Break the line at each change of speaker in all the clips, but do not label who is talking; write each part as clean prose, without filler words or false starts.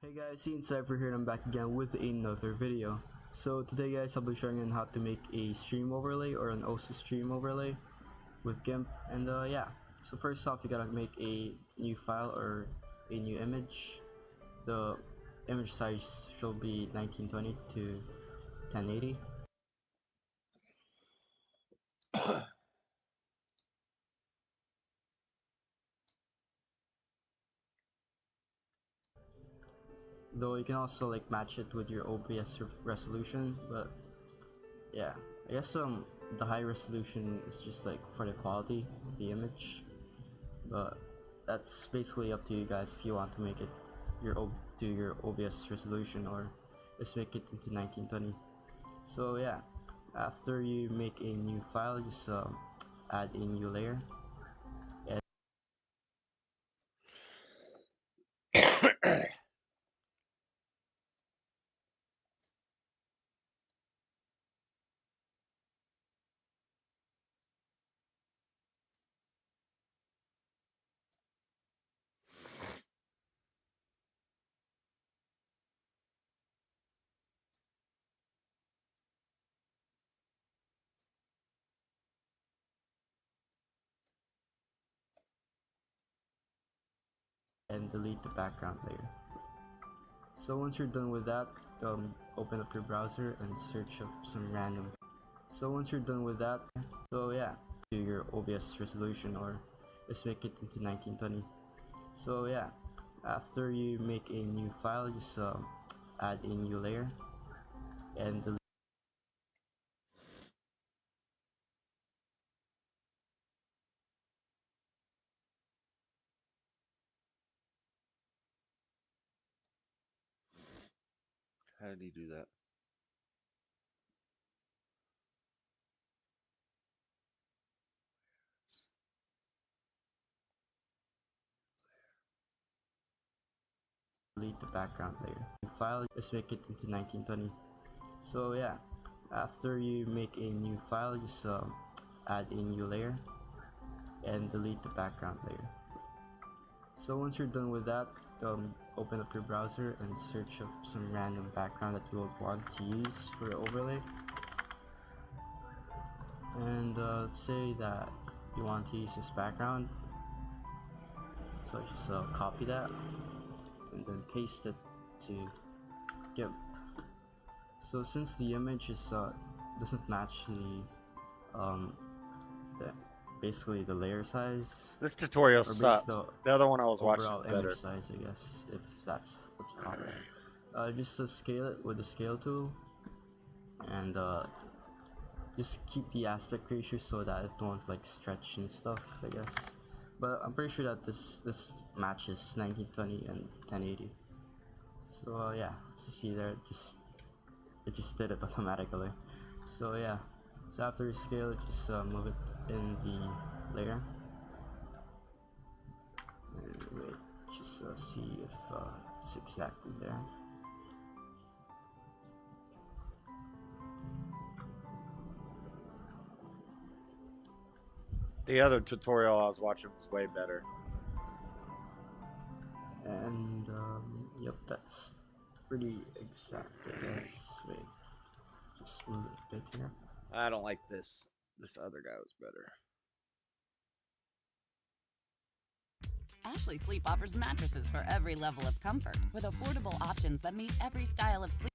Hey guys, Cypher here and I'm back again with another video. So today guys, I'll be showing you how to make a stream overlay or an OSU stream overlay with Gimp. And yeah, so first off you gotta make a new file or a new image. The image size should be 1920 to 1080. Though you can also like match it with your OBS resolution, but yeah, I guess the high resolution is just like for the quality of the image, but that's basically up to you guys if you want to make it to your OBS resolution or just make it into 1920. So yeah, after you make a new file, just add a new layer and delete the background layer. So once you're done with that, open up your browser and search up some random. So once you're done with that, so yeah, to your OBS resolution or just make it into 1920. So yeah, after you make a new file, just add a new layer and delete.
How did he do that?
Delete the background layer. File, just make it into 1920. So yeah, after you make a new file, just add a new layer and delete the background layer. So once you're done with that, open up your browser and search up some random background that you would want to use for your overlay. And let's say that you want to use this background, so just copy that and then paste it to Gimp. So since the image is doesn't match the basically the layer size,
This tutorial
or
sucks. The other one I was watching
overall
is better.
image size, I guess, if that's what you call it. Just scale it with the scale tool, and just keep the aspect ratio so that it won't like stretch and stuff, I guess. But I'm pretty sure that this matches 1920 and 1080. So yeah, as you see there, it just did it automatically. So yeah, so after you scale, just move it in the layer. And wait, just see if it's exactly there.
The other tutorial I was watching was way better.
And yep, that's pretty exact, I guess. Wait, just move it a bit here.
I don't like this. This other guy was better.
Ashley Sleep offers mattresses for every level of comfort with affordable options that meet every style of sleep.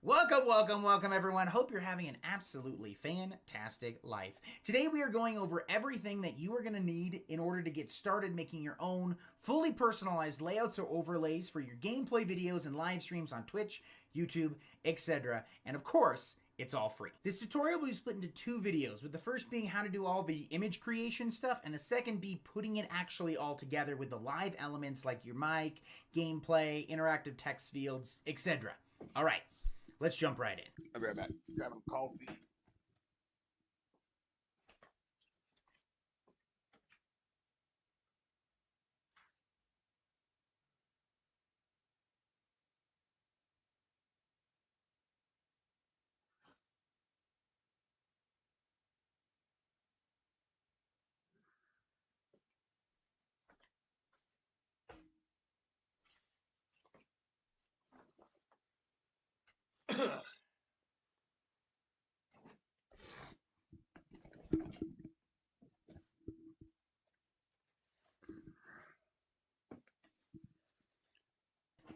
Welcome everyone. Hope you're having an absolutely fantastic life. Today we are going over everything that you are going to need in order to get started making your own fully personalized layouts or overlays for your gameplay videos and live streams on Twitch, YouTube, etc. And of course, It's all free. This tutorial will be split into 2 videos, with the first being how to do all the image creation stuff, and the second be putting it actually all together with the live elements like your mic, gameplay, interactive text fields, etc. All right, let's jump right in.
I'll be right back. Grabbing coffee.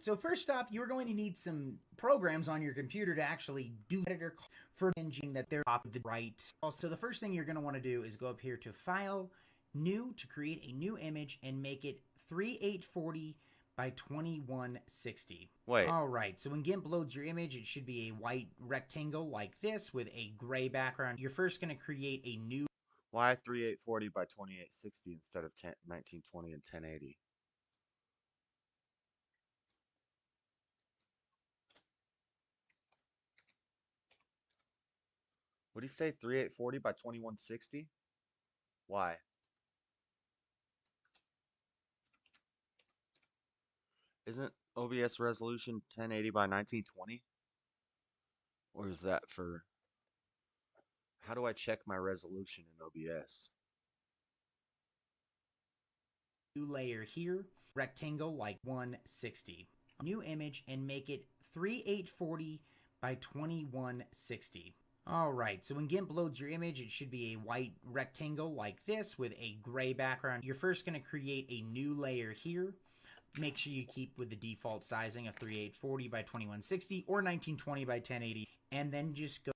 So first off, you're going to need some programs on your computer to actually do editor for engine that they're up the right. Also, the first thing you're going to want to do is go up here to File, New, to create a new image and make it 3840 by 2160.
Wait.
All right, so when Gimp loads your image, it should be a white rectangle like this with a gray background. You're first going to create a new...
Why 3840 by 2860 instead of 1920 and 1080? What did he say? 3840 by 2160? Why? Isn't OBS resolution 1080 by 1920? Or is that for... How do I check my resolution in OBS?
New layer here, rectangle like 160. New image and make it 3840 by 2160. All right, so when Gimp loads your image, it should be a white rectangle like this with a gray background. You're first going to create a new layer here. Make sure you keep with the default sizing of 3840 by 2160 or 1920 by 1080, and then just go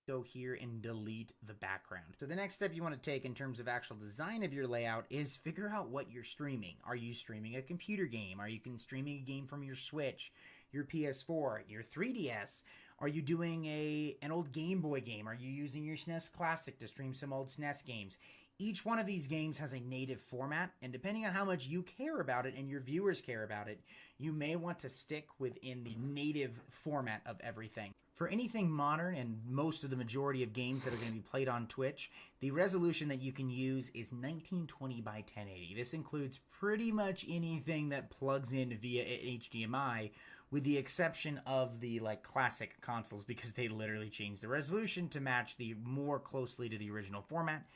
go here and delete the background. So the next step you want to take in terms of actual design of your layout is figure out what you're streaming. Are you streaming a computer game? Are you streaming a game from your Switch, your PS4, your 3DS? Are you doing an old Game Boy game? Are you using your SNES Classic to stream some old SNES games? Each one of these games has a native format, and depending on how much you care about it and your viewers care about it, you may want to stick within the native format of everything. For anything modern and most of the majority of games that are going to be played on Twitch, the resolution that you can use is 1920 by 1080. This includes pretty much anything that plugs in via HDMI, with the exception of the classic consoles, because they literally changed the resolution to match the more closely to the original format.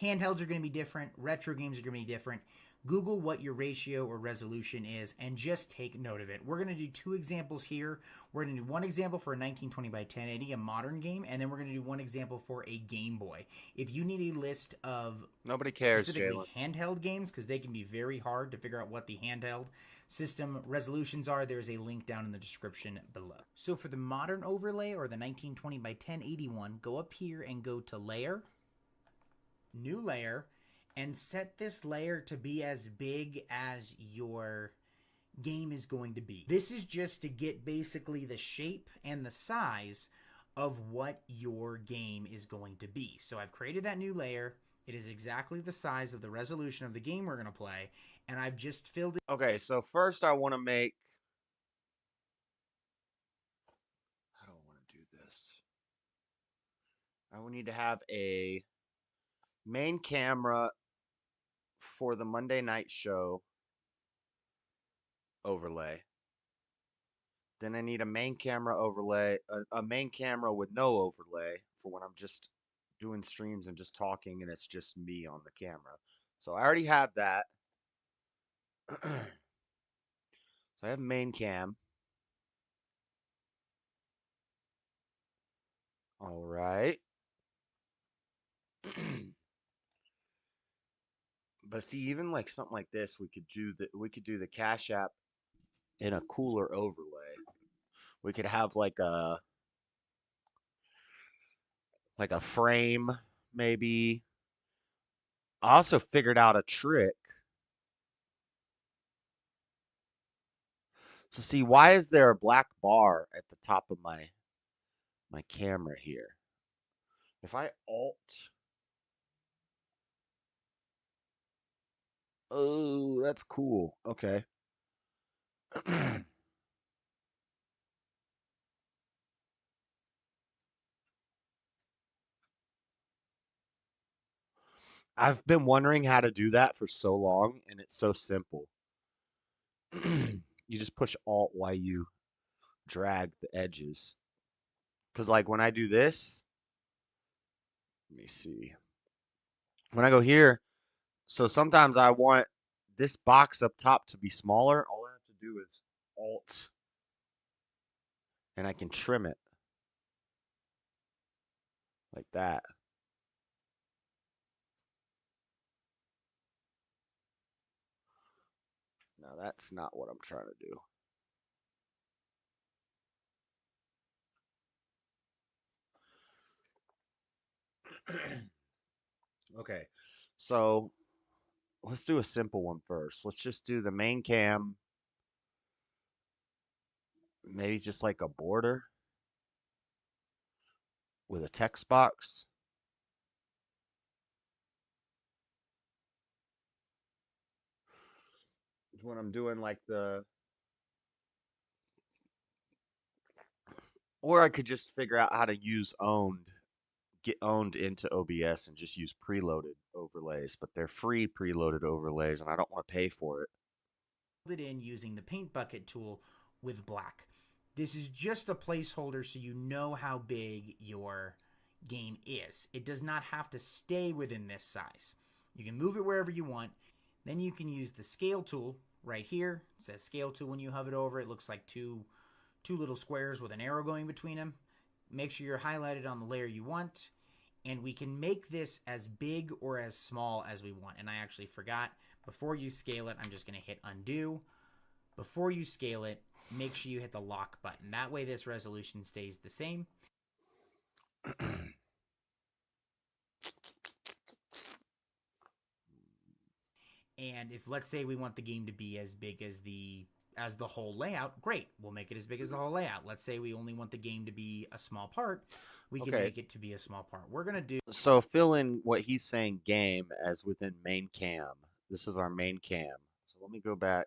Handhelds are going to be different. Retro games are going to be different. Google what your ratio or resolution is and just take note of it. We're going to do 2 examples here. We're going to do one example for a 1920 by 1080, a modern game, and then we're going to do one example for a Game Boy. If you need a list of
Nobody cares,
specifically
Jalen.
handheld games, because they can be very hard to figure out what the handheld system resolutions are, there's a link down in the description below. So for the modern overlay or the 1920 by 1080 one, go up here and go to Layer, New Layer, and set this layer to be as big as your game is going to be. This is just to get basically the shape and the size of what your game is going to be. So I've created that new layer. It is exactly the size of the resolution of the game we're going to play, and I've just filled it.
Okay, so first I want to make... How do I want to do this? I will need to have a main camera for the Monday night show overlay. Then I need a main camera overlay, a main camera with no overlay for when I'm just doing streams and just talking and it's just me on the camera. So I already have that. So I have main cam. All right. But see, even like something like this, we could do the Cashapp in a cooler overlay. We could have like a frame, maybe. I also figured out a trick. So see, why is there a black bar at the top of my camera here? If I alt, oh, that's cool. Okay. I've been wondering how to do that for so long, and it's so simple. You just push alt while you drag the edges. Because like when I do this, let me see. When I go here, so sometimes I want this box up top to be smaller. All I have to do is alt and I can trim it like that. Now that's not what I'm trying to do. Okay, so let's do a simple one first. Let's just do the main cam, maybe just like a border with a text box. When I'm doing like or I could just figure out how to use get owned into OBS and just use preloaded overlays, but they're free preloaded overlays and I don't want to pay for it.
It in using the paint bucket tool with black. This is just a placeholder so you know how big your game is. It does not have to stay within this size. You can move it wherever you want. Then you can use the scale tool right here. It says scale tool when you hover it over. It looks like two little squares with an arrow going between them. Make sure you're highlighted on the layer you want. And we can make this as big or as small as we want. And I actually forgot, before you scale it, I'm just going to hit undo. Before you scale it, make sure you hit the lock button. That way this resolution stays the same. And if, let's say, we want the game to be as big as the whole layout, great. We'll make it as big as the whole layout. Let's say we only want the game to be a small part. We can make it to be a small part. We're going to do...
So fill in what he's saying game as within main cam. This is our main cam. So let me go back.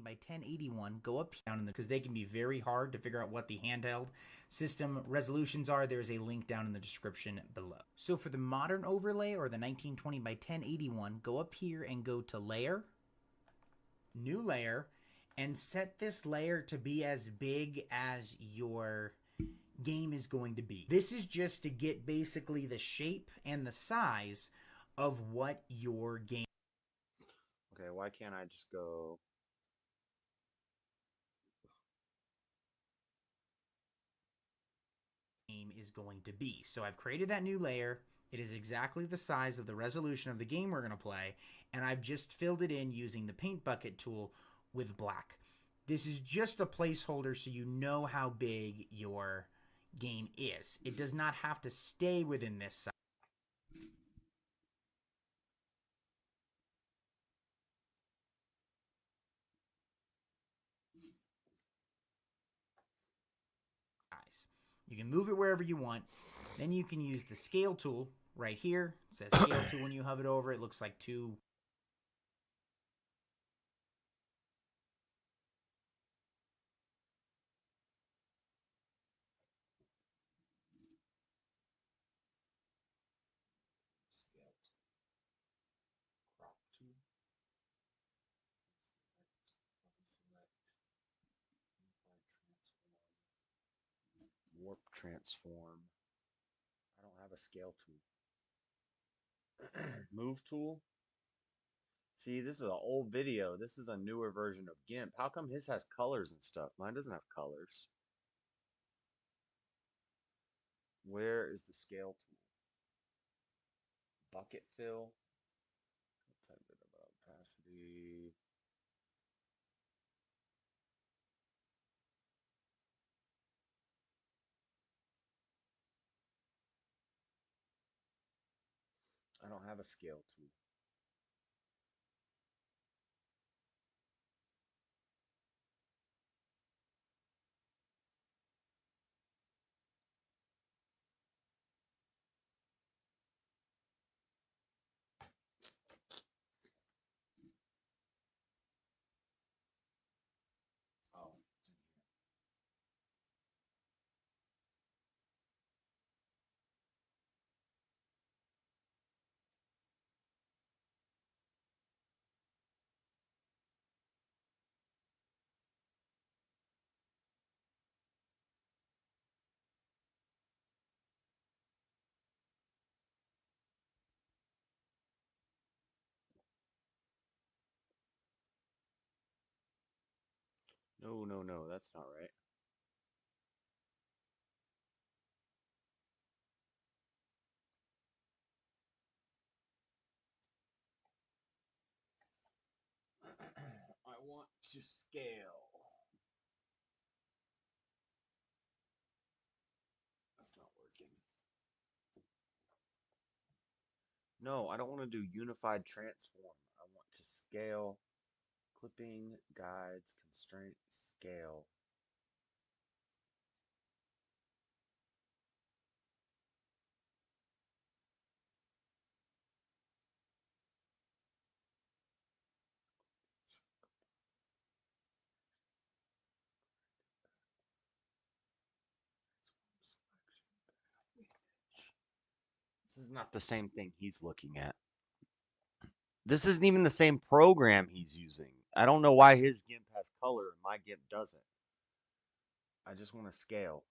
By 1081, go up down in the, because they can be very hard to figure out what the handheld system resolutions are. There's a link down in the description below. So for the modern overlay or the 1920 by 1081, go up here and go to layer, new layer, and set this layer to be as big as your game is going to be. This is just to get basically the shape and the size of what your game...
Okay, why can't I just go...
game is going to be. So I've created that new layer. It is exactly the size of the resolution of the game we're going to play, and I've just filled it in using the paint bucket tool with black. This is just a placeholder so you know how big your game is. It does not have to stay within this size. You can move it wherever you want. Then you can use the scale tool right here. It says scale tool when you hover it over. It looks like two...
Warp transform. I don't have a scale tool. Move tool. See, this is an old video. This is a newer version of Gimp. How come his has colors and stuff? Mine doesn't have colors. Where is the scale tool? Bucket fill. Type it about opacity. don't have a scale tool. Oh, it's in here. No, no, no, that's not right. I want to scale. That's not working. No, I don't want to do unified transform. I want to scale, clipping, guides, constraint, scale. This is not the same thing he's looking at. This isn't even the same program he's using. I don't know why his GIMP has color and my GIMP doesn't. I just want to scale.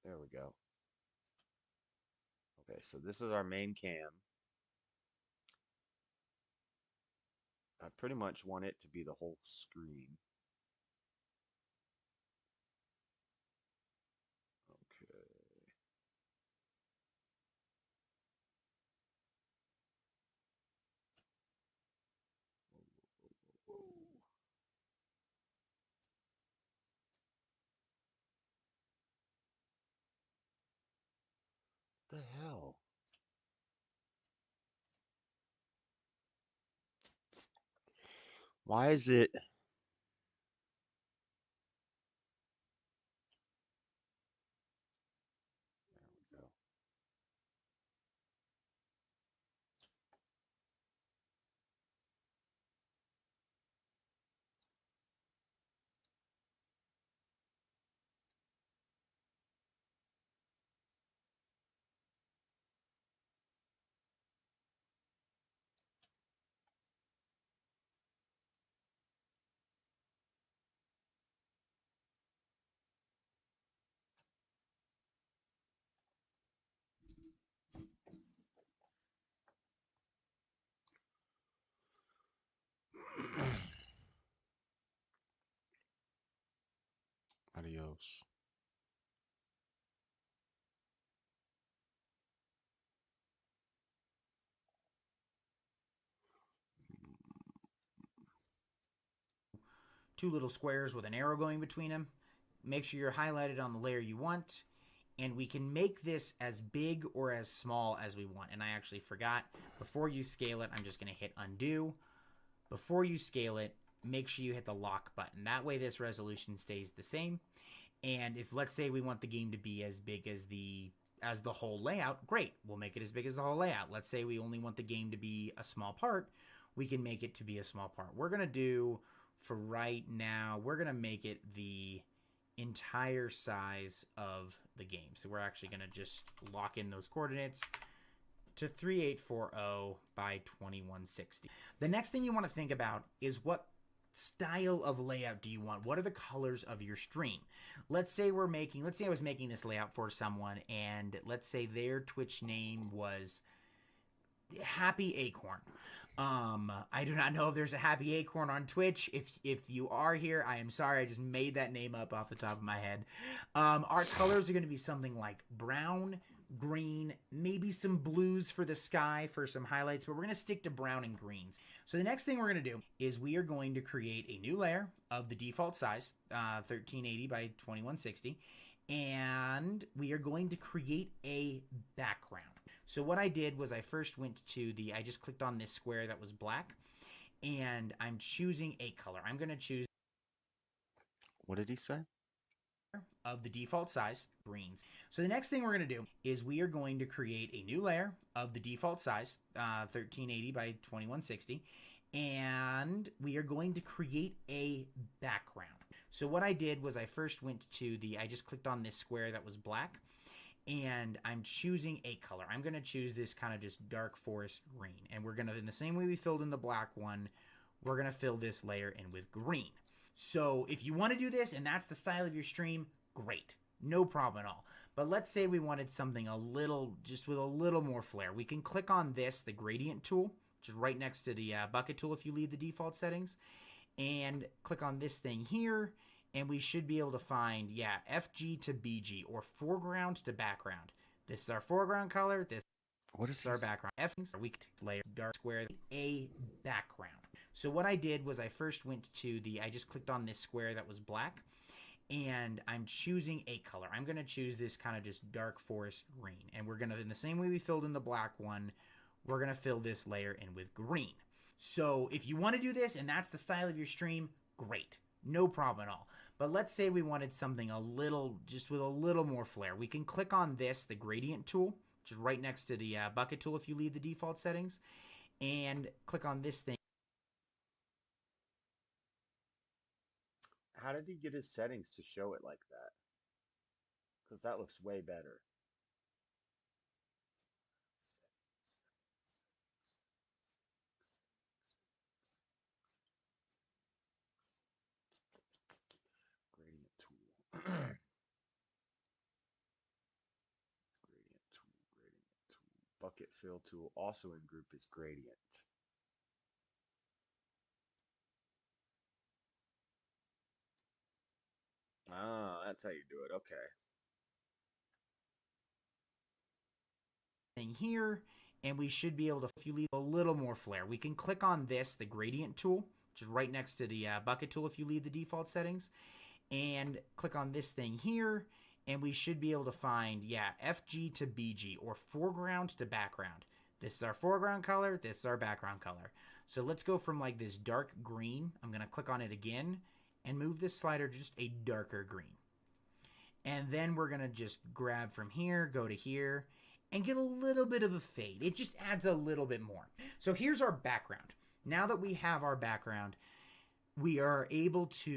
There we go. Okay, so this is our main cam. I pretty much want it to be the whole screen. Okay. Whoa. The hell? Why is it? There we go. Adios.
Two little squares with an arrow going between them. Make sure you're highlighted on the layer you want. And we can make this as big or as small as we want. And I actually forgot, before you scale it, I'm just going to hit undo. Before you scale it, make sure you hit the lock button. That way this resolution stays the same. And if, let's say, we want the game to be as big as the whole layout, great, we'll make it as big as the whole layout. Let's say we only want the game to be a small part, we can make it to be a small part. We're going to do, for right now, we're going to make it the entire size of the game. So we're actually going to just lock in those coordinates to 3840 by 2160. The next thing you want to think about is what style of layout do you want? What are the colors of your stream? Let's say I was making this layout for someone, and let's say their Twitch name was Happy Acorn. I do not know if there's a happy acorn on Twitch. If you are here, I am sorry. I just made that name up off the top of my head. Our colors are going to be something like brown, green, maybe some blues for the sky for some highlights, but we're going to stick to brown and greens. So the next thing we're going to do is we are going to create a new layer of the default size, 1380 by 2160, and we are going to create a background. So what I did was I first went to I just clicked on this square that was black, and I'm choosing a color. I'm going to choose
What did he say?
of the default size, greens. So the next thing we're going to do is we are going to create a new layer of the default size, 1380 by 2160, and we are going to create a background. So what I did was I first went to I just clicked on this square that was black, and I'm choosing a color. I'm going to choose this kind of just dark forest green, and we're going to, in the same way we filled in the black one, we're going to fill this layer in with green. So if you want to do this and that's the style of your stream, great. No problem at all. But let's say we wanted something just with a little more flair. We can click on this, the gradient tool, which is right next to the bucket tool if you leave the default settings, and click on this thing here, and we should be able to find, FG to BG, or foreground to background. This is our foreground color. This is our background. F is our weak layer, dark square, a background. So what I did was I first went to I just clicked on this square that was black, and I'm choosing a color. I'm going to choose this kind of just dark forest green, and we're going to, in the same way we filled in the black one, we're going to fill this layer in with green. So if you want to do this and that's the style of your stream, great. No problem at all. But let's say we wanted something just with a little more flair. We can click on this, the gradient tool, which is right next to the bucket tool if you leave the default settings, and click on this thing.
How did he get his settings to show it like that? Because that looks way better. Gradient tool. Gradient tool. Bucket fill tool also in group is gradient. Ah, that's how you do it. Okay.
Thing here, and we should be able to, if you leave a little more flair, we can click on this, the gradient tool, which is right next to the bucket tool if you leave the default settings, and click on this thing here, and we should be able to find, FG to BG, or foreground to background. This is our foreground color, this is our background color. So let's go from like this dark green, I'm going to click on it again, and move this slider just a darker green. And then we're going to just grab from here, go to here, and get a little bit of a fade. It just adds a little bit more. So here's our background. Now that we have our background, we are able to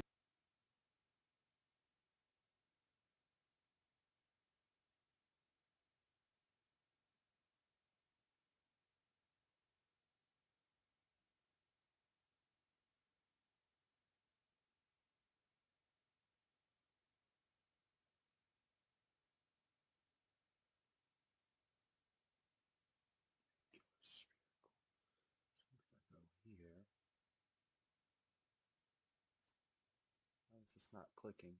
Here. Why is this not clicking?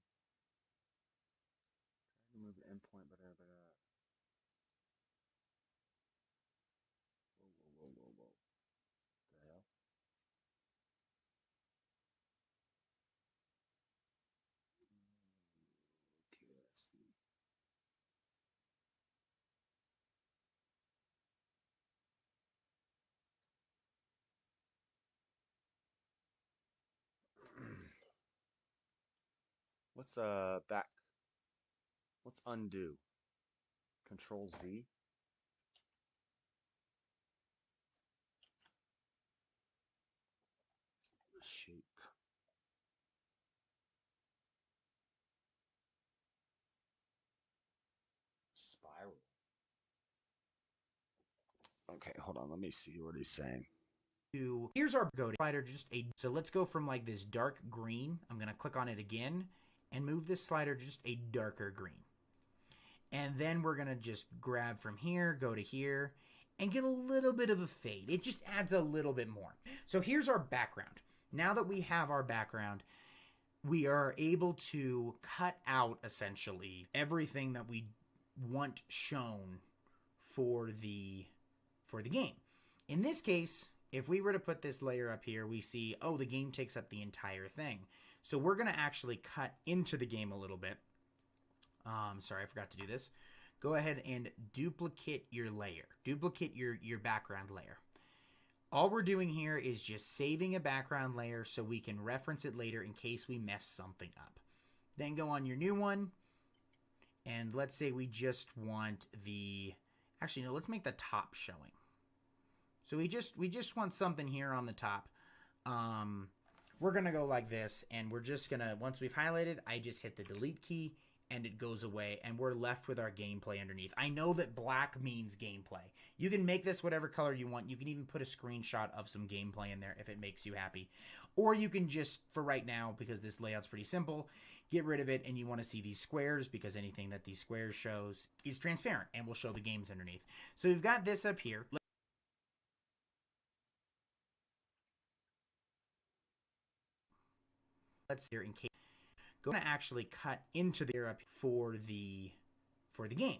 Trying to move the endpoint, but whoa, whoa. What the hell? Okay, let's see. What's back? What's undo? Control Z. Shape. Spiral. Okay, hold on. Let me see what he's saying.
here's our go to slider, so let's go from like this dark green. I'm going to click on it again and move this slider just a darker green. And then we're going to just grab from here, go to here, and get a little bit of a fade. It just adds a little bit more. So here's our background. Now that we have our background, we are able to cut out essentially everything that we want shown for the game. In this case, if we were to put this layer up here, we see, oh, the game takes up the entire thing. So we're going to actually cut into the game a little bit. Sorry, I forgot to do this. Go ahead and duplicate your layer. Duplicate your background layer. All we're doing here is just saving a background layer so we can reference it later in case we mess something up. Then go on your new one, and let's say we just want the... Actually, no, let's make the top showing. So we just want something here on the top. We're going to go like this, and we're just going to, once we've highlighted, I just hit the delete key, and it goes away, and we're left with our gameplay underneath. I know that black means gameplay. You can make this whatever color you want. You can even put a screenshot of some gameplay in there if it makes you happy. Or you can just, for right now, because this layout's pretty simple, get rid of it, and you want to see these squares, because anything that these squares shows is transparent, and will show the games underneath. So we've got this up here. Let's here in case going to actually cut into the up for the game.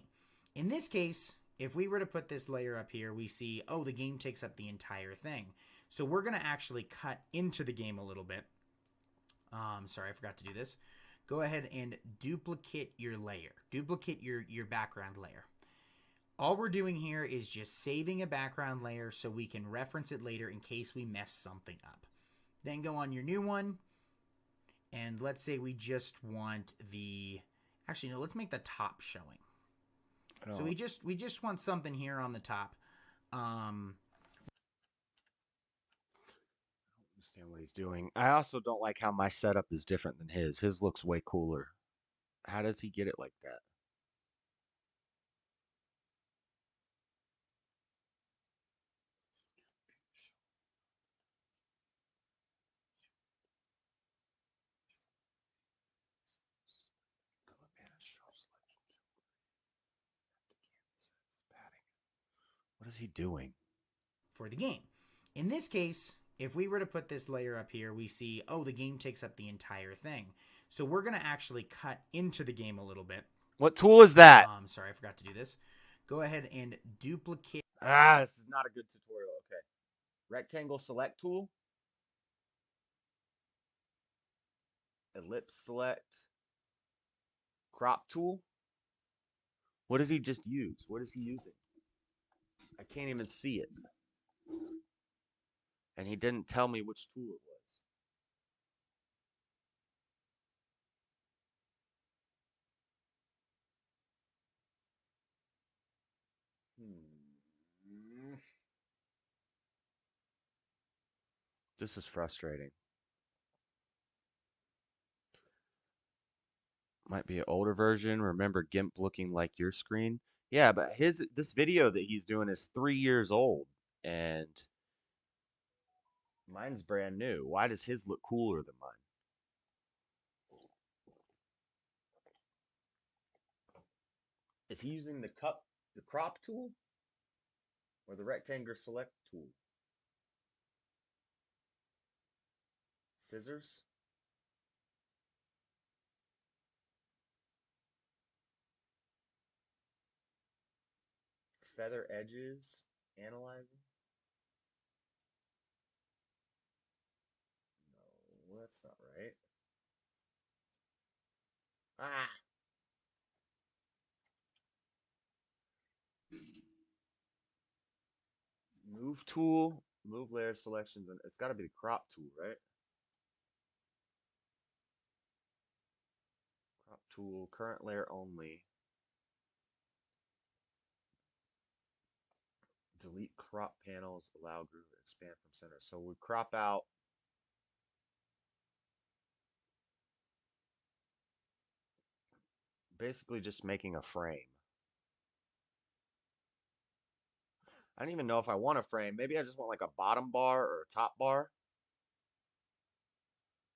In this case, if we were to put this layer up here, we see, oh, the game takes up the entire thing. So we're going to actually cut into the game a little bit. Sorry, I forgot to do this. Go ahead and duplicate your layer. Duplicate your background layer. All we're doing here is just saving a background layer so we can reference it later in case we mess something up. Then go on your new one, and let's say we just want the... Actually, no, let's make the top showing. Oh. So we just want something here on the top. I don't
understand what he's doing. I also don't like how my setup is different than his. His looks way cooler. How does he get it like that? What is he doing?
For the game. In this case, if we were to put this layer up here, we see, oh, the game takes up the entire thing. So we're going to actually cut into the game a little bit.
What tool is that?
Sorry, I forgot to do this. Go ahead and duplicate.
This is not a good tutorial. Okay. Rectangle select tool. Ellipse select. Crop tool. What did he just use? What is he using? I can't even see it. And he didn't tell me which tool it was. This is frustrating. Might be an older version. Remember Gimp looking like your screen? Yeah, but this video that he's doing is 3 years old, and mine's brand new. Why does his look cooler than mine? Is he using the crop tool or the rectangle select tool? Scissors? Feather edges? Analyzing? No, that's not right. Ah! Move tool, move layer selections, and it's got to be the crop tool, right? Crop tool, current layer only. Delete crop panels, allow group to expand from center. So we crop out. Basically just making a frame. I don't even know if I want a frame. Maybe I just want like a bottom bar or a top bar.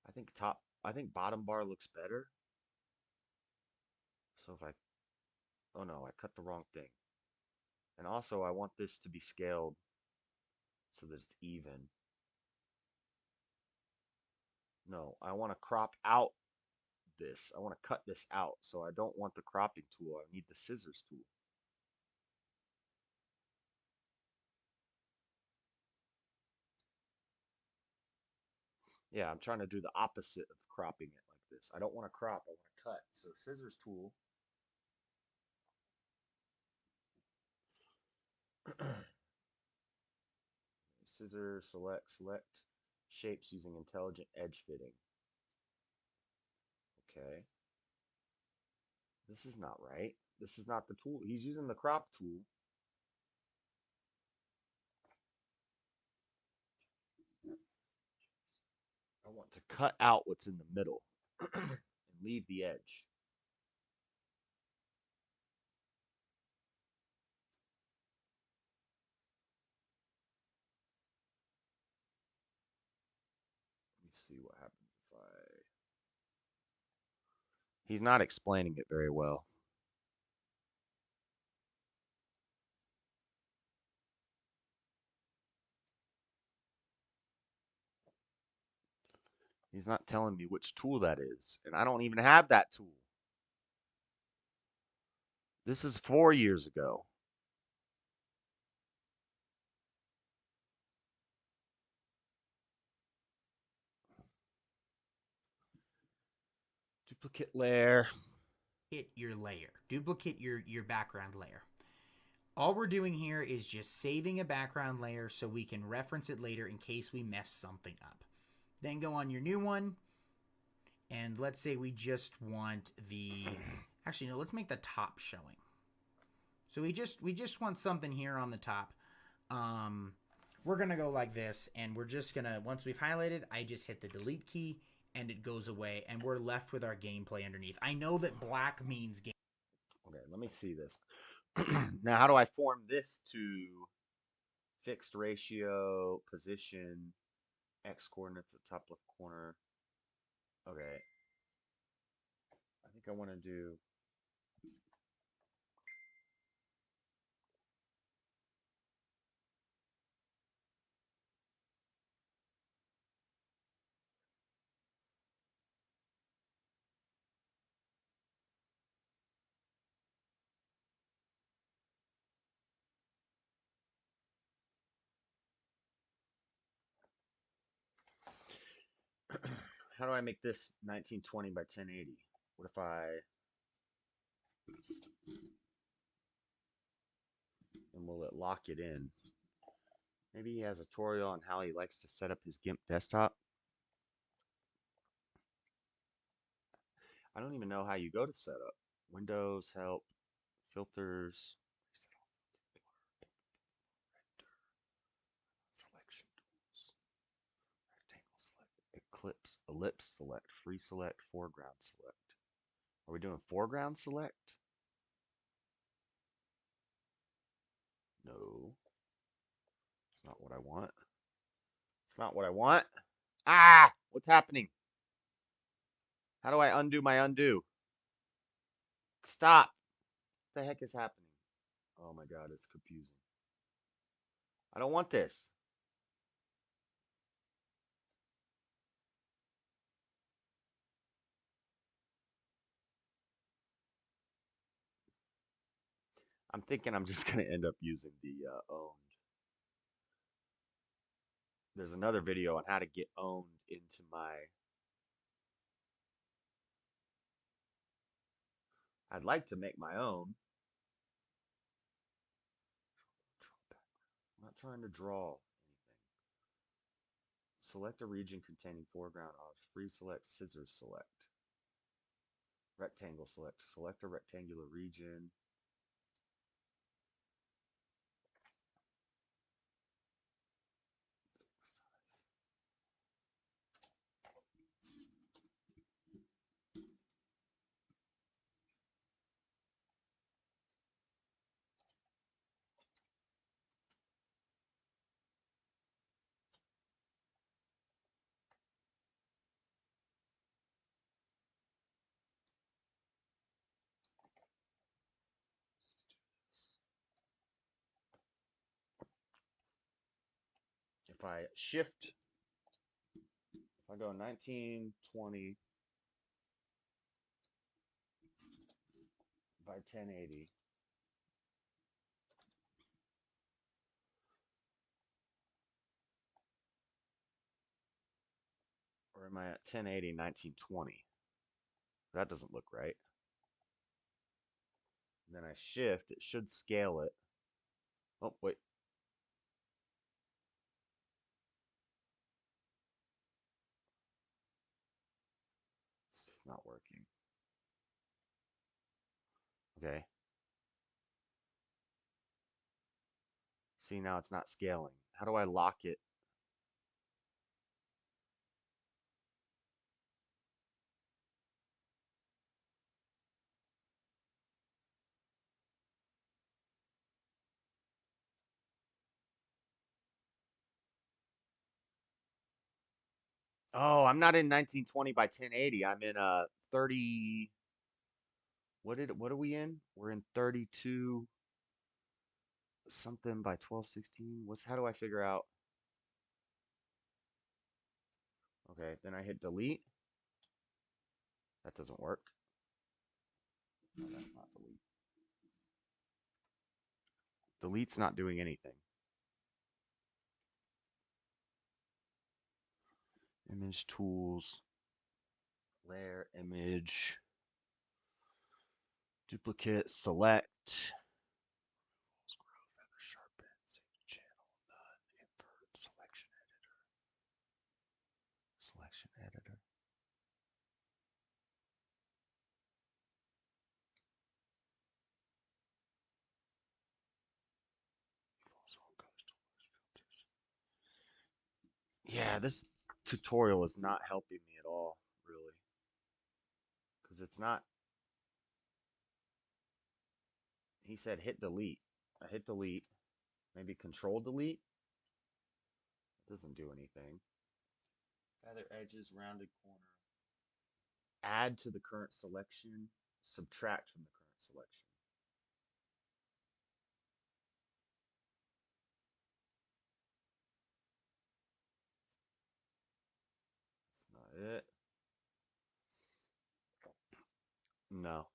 I think bottom bar looks better. So if I, oh no, I cut the wrong thing. And also, I want this to be scaled so that it's even. No, I want to crop out this. I want to cut this out. So I don't want the cropping tool. I need the scissors tool. Yeah, I'm trying to do the opposite of cropping it like this. I don't want to crop, I want to cut. So scissors tool. Scissors, select shapes using intelligent edge fitting. Okay. This is not right. This is not the tool. He's using the crop tool. I want to cut out what's in the middle and leave the edge. Let me see what happens if I... He's not explaining it very well. He's not telling me which tool that is, and I don't even have that tool. This is 4 years ago. Duplicate layer.
Hit your layer. Duplicate your background layer. All we're doing here is just saving a background layer so we can reference it later in case we mess something up. Then go on your new one, and let's say we just want the... Actually, no, let's make the top showing. So we just want something here on the top. We're going to go like this, and we're just going to, once we've highlighted, I just hit the delete key, and it goes away, and we're left with our gameplay underneath. I know that black means game.
Okay, let me see this. Now, how do I form this to fixed ratio, position, x coordinates at top left corner? Okay. I think I want to do... How do I make this 1920 by 1080? What if I... And will it lock it in? Maybe he has a tutorial on how he likes to set up his Gimp desktop. I don't even know how you go to setup. Windows, help, filters, selection tools, rectangle select, eclipse, ellipse select, free select, foreground select. Are we doing foreground select? No. It's not what I want. It's not what I want. Ah! What's happening? How do I undo my undo? Stop! What the heck is happening? Oh my god, it's confusing. I don't want this. I'm thinking I'm just going to end up using the owned. There's another video on how to get owned into my... I'd like to make my own. I'm not trying to draw anything. Select a region containing foreground of free select, scissors select. Rectangle select. Select a rectangular region. if I shift, if I go 1920 by 1080, or am I at 1080 1920? That doesn't look right. And then I shift, it should scale it. Oh, wait. It's not working. Okay. See, now it's not scaling. How do I lock it? Oh, I'm not in 1920 by 1080. I'm in 30. What are we in? We're in 32 something by 1216. How do I figure out? Okay, then I hit delete. That doesn't work. No, that's not delete. Delete's not doing anything. Image tools, layer image, duplicate, select, scroll, feather, sharpen, save to channel, none, invert, selection editor, selection editor. Yeah, this tutorial is not helping me at all, really. Because it's not. He said hit delete. I hit delete. Maybe control delete. It doesn't do anything. Feather edges, rounded corner. Add to the current selection. Subtract from the current selection. That's not it. No.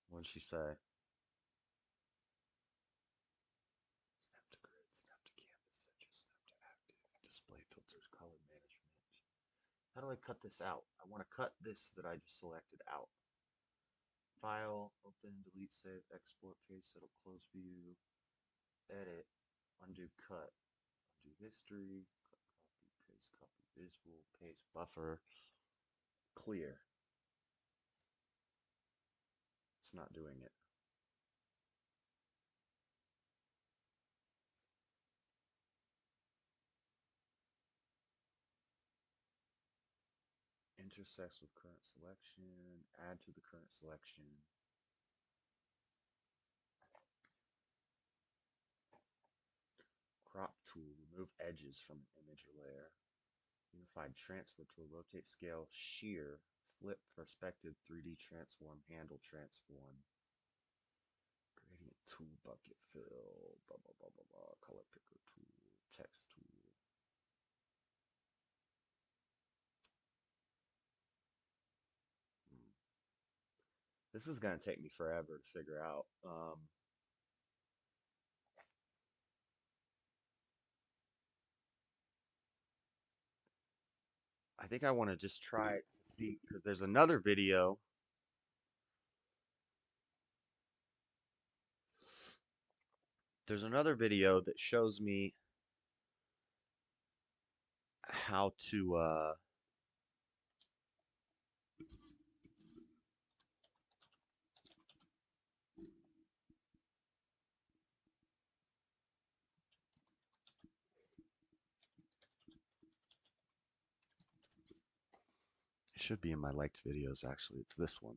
What did she say? Snap to grid, snap to canvas edges, snap to active, display filters, color management. How do I cut this out? I want to cut this that I just selected out. File, open, delete, save, export, paste, settle, close view, edit, undo, cut, undo history, cut, copy, visual, paste, buffer, clear. It's not doing it. Intersects with current selection, add to the current selection. Crop tool, remove edges from an image or layer. Unified transfer tool, rotate, scale, shear, flip, perspective, 3D transform, handle transform. Gradient tool, bucket fill, blah, blah, blah, blah, blah. Color picker tool, text tool. This is going to take me forever to figure out. I think I want to just try it to see, because there's another video. There's another video that shows me how to it should be in my liked videos, actually. It's this one.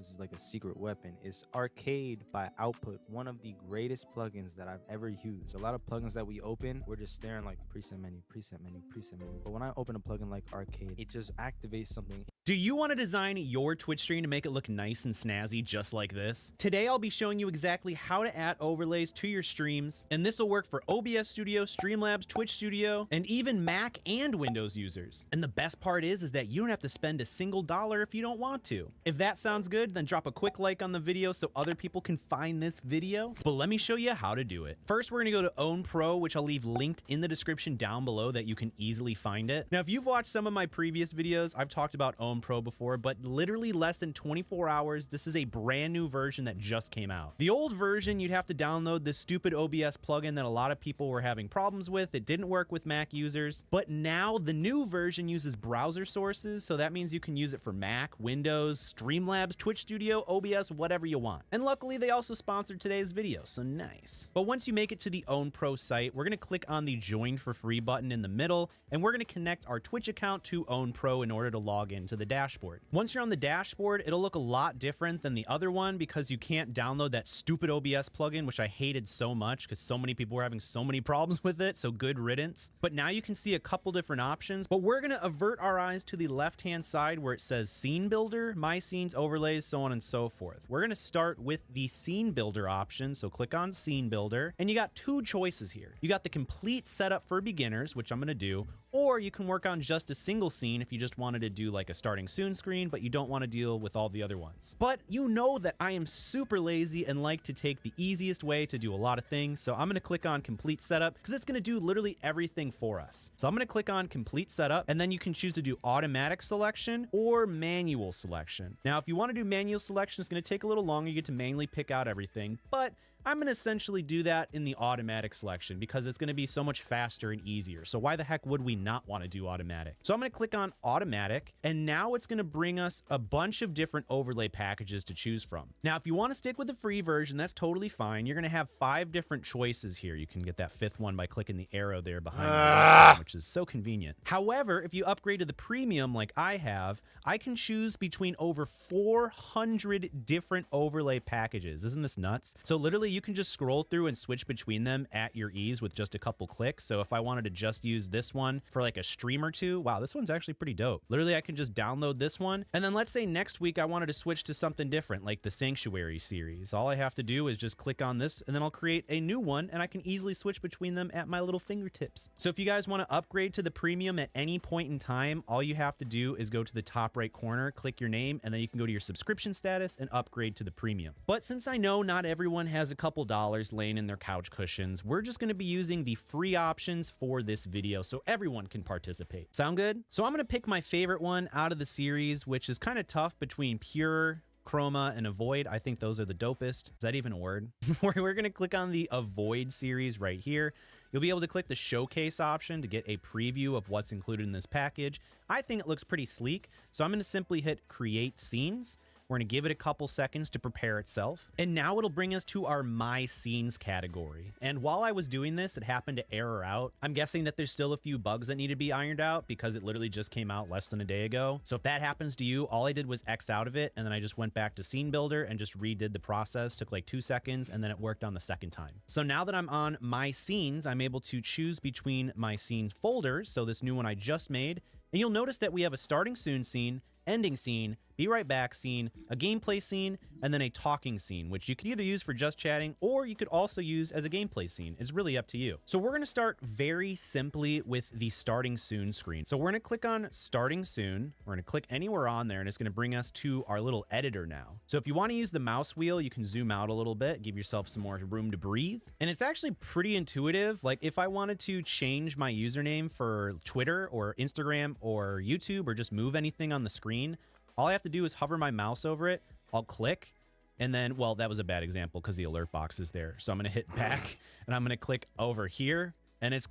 this is like a secret weapon, is Arcade by Output, one of the greatest plugins that I've ever used. A lot of plugins that we open, we're just staring like preset menu, preset menu, preset menu. But when I open a plugin like Arcade, it just activates something.
Do you want to design your Twitch stream to make it look nice and snazzy just like this? Today I'll be showing you exactly how to add overlays to your streams, and this will work for OBS Studio, Streamlabs, Twitch Studio, and even Mac and Windows users. And the best part is that you don't have to spend a single dollar if you don't want to. If that sounds good, then drop a quick like on the video so other people can find this video. But let me show you how to do it. First, we're gonna go to Own Pro, which I'll leave linked in the description down below that you can easily find it. Now, if you've watched some of my previous videos, I've talked about Own Pro before, but literally less than 24 hours, this is a brand new version that just came out. The old version, you'd have to download this stupid OBS plugin that a lot of people were having problems with. It didn't work with Mac users, but now the new version uses browser sources, so that means you can use it for Mac, Windows, Streamlabs, Twitch Studio, OBS, whatever you want. And luckily, they also sponsored today's video, so nice. But once you make it to the Own Pro site, we're gonna click on the Join for Free button in the middle, and we're gonna connect our Twitch account to Own Pro in order to log into the dashboard. Once you're on the dashboard, it'll look a lot different than the other one because you can't download that stupid OBS plugin, which I hated so much because so many people were having so many problems with it, so good riddance. But now you can see a couple different options, but we're gonna avert our eyes to the left-hand side where it says Scene Builder, My Scenes, Overlays, so on and so forth. We're gonna start with the Scene Builder option, so click on Scene Builder, and you got two choices here. You got the complete setup for beginners, which I'm gonna do, or you can work on just a single scene if you just wanted to do like a starting soon screen, but you don't want to deal with all the other ones. But you know that I am super lazy and like to take the easiest way to do a lot of things, so I'm going to click on Complete Setup because it's going to do literally everything for us. So I'm going to click on Complete Setup, and then you can choose to do automatic selection or manual selection. Now, if you want to do manual selection, it's going to take a little longer. You get to manually pick out everything, but I'm going to essentially do that in the automatic selection because it's going to be so much faster and easier. So why the heck would we not want to do automatic? So I'm going to click on automatic, and now it's going to bring us a bunch of different overlay packages to choose from. Now, if you want to stick with the free version, that's totally fine. You're going to have 5 different choices here. You can get that 5th one by clicking the arrow there behind the icon, which is so convenient. However, if you upgrade to the premium like I have, I can choose between over 400 different overlay packages. Isn't this nuts? So literally you can just scroll through and switch between them at your ease with just a couple clicks. So if I wanted to just use this one for like a stream or two, wow, this one's actually pretty dope. Literally, I can just download this one. And then let's say next week I wanted to switch to something different, like the Sanctuary series. All I have to do is just click on this, and then I'll create a new one, and I can easily switch between them at my little fingertips. So if you guys want to upgrade to the premium at any point in time, all you have to do is go to the top right corner, click your name, and then you can go to your subscription status and upgrade to the premium. But since I know not everyone has a couple dollars laying in their couch cushions, we're just going to be using the free options for this video so everyone can participate. Sound good? So I'm going to pick my favorite one out of the series, which is kind of tough between Pure, Chroma, and Avoid. I think those are the dopest. Is that even a word? We're going to click on the Avoid series right here. You'll be able to click the Showcase option to get a preview of what's included in this package. I think it looks pretty sleek, so I'm going to simply hit Create Scenes. We're going to give it a couple seconds to prepare itself. And now it'll bring us to our My Scenes category. And while I was doing this, it happened to error out. I'm guessing that there's still a few bugs that need to be ironed out because it literally just came out less than a day ago. So if that happens to you, all I did was X out of it, and then I just went back to Scene Builder and just redid the process. Took like 2 seconds, and then it worked on the second time. So now that I'm on My Scenes, I'm able to choose between My Scenes folders. So this new one I just made. And you'll notice that we have a starting soon scene, ending scene, be right back scene, a gameplay scene, and then a talking scene, which you can either use for just chatting or you could also use as a gameplay scene. It's really up to you. So we're going to start very simply with the starting soon screen. So we're going to click on starting soon. We're going to click anywhere on there, and it's going to bring us to our little editor now. So if you want to use the mouse wheel, you can zoom out a little bit, give yourself some more room to breathe. And it's actually pretty intuitive. Like if I wanted to change my username for Twitter or Instagram or YouTube or just move anything on the screen, all I have to do is hover my mouse over it. I'll click, and then, well, that was a bad example because the alert box is there. So I'm going to hit back, and I'm going to click over here, and it's...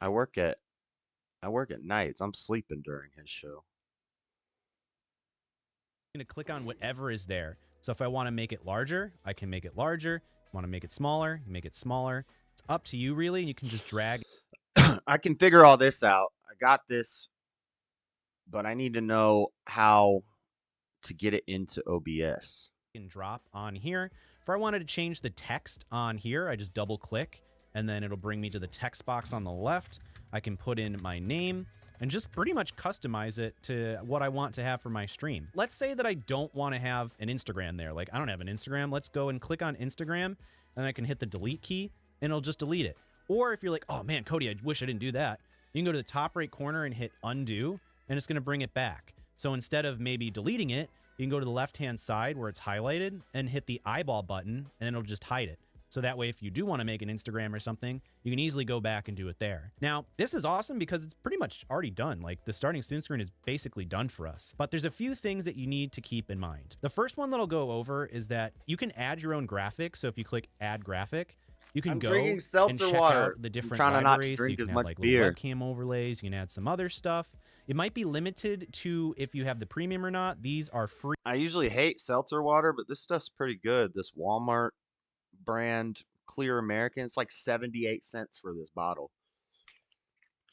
I work at nights. I'm sleeping during his show.
going to click on whatever is there. So if I want to make it larger, I can make it larger. If I want to make it smaller, you make it smaller. It's up to you, really. You can just drag.
I can figure all this out. I got this, but I need to know how to get it into OBS.
and drop on here. If I wanted to change the text on here, I just double click and then it'll bring me to the text box on the left. I can put in my name and just pretty much customize it to what I want to have for my stream. Let's say that I don't want to have an Instagram there. Like, I don't have an Instagram. Let's go and click on Instagram, and I can hit the delete key and it'll just delete it. Or if you're like, oh man, Cody, I wish I didn't do that, you can go to the top right corner and hit undo, and it's going to bring it back. So instead of maybe deleting it, you can go to the left-hand side where it's highlighted and hit the eyeball button, and it'll just hide it. So that way, if you do want to make an Instagram or something, you can easily go back and do it there. Now, this is awesome because it's pretty much already done. Like, the starting soon screen is basically done for us. But there's a few things that you need to keep in mind. The first one that I'll go over is that you can add your own graphic. So if you click Add Graphic, you can go
drinking
and
seltzer
check
water.
out the different
I'm trying to not
libraries. So
drink
you
as
can
much
add like
beer.
little webcam overlays. You can add some other stuff. It might be limited to if you have the premium or not. These are free.
I usually hate seltzer water, but this stuff's pretty good. This Walmart brand Clear American, it's like 78 cents for this bottle.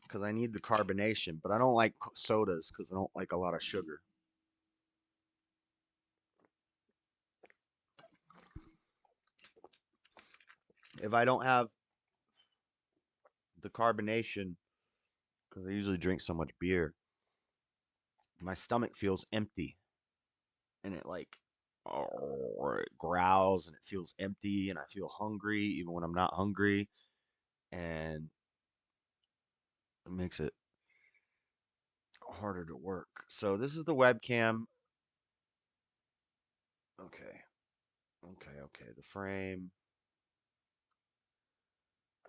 Because I need the carbonation, but I don't like sodas because I don't like a lot of sugar. If I don't have the carbonation, because I usually drink so much beer, my stomach feels empty. And it like, or it growls and it feels empty and I feel hungry even when I'm not hungry. And it makes it harder to work. So this is the webcam. Okay. The frame.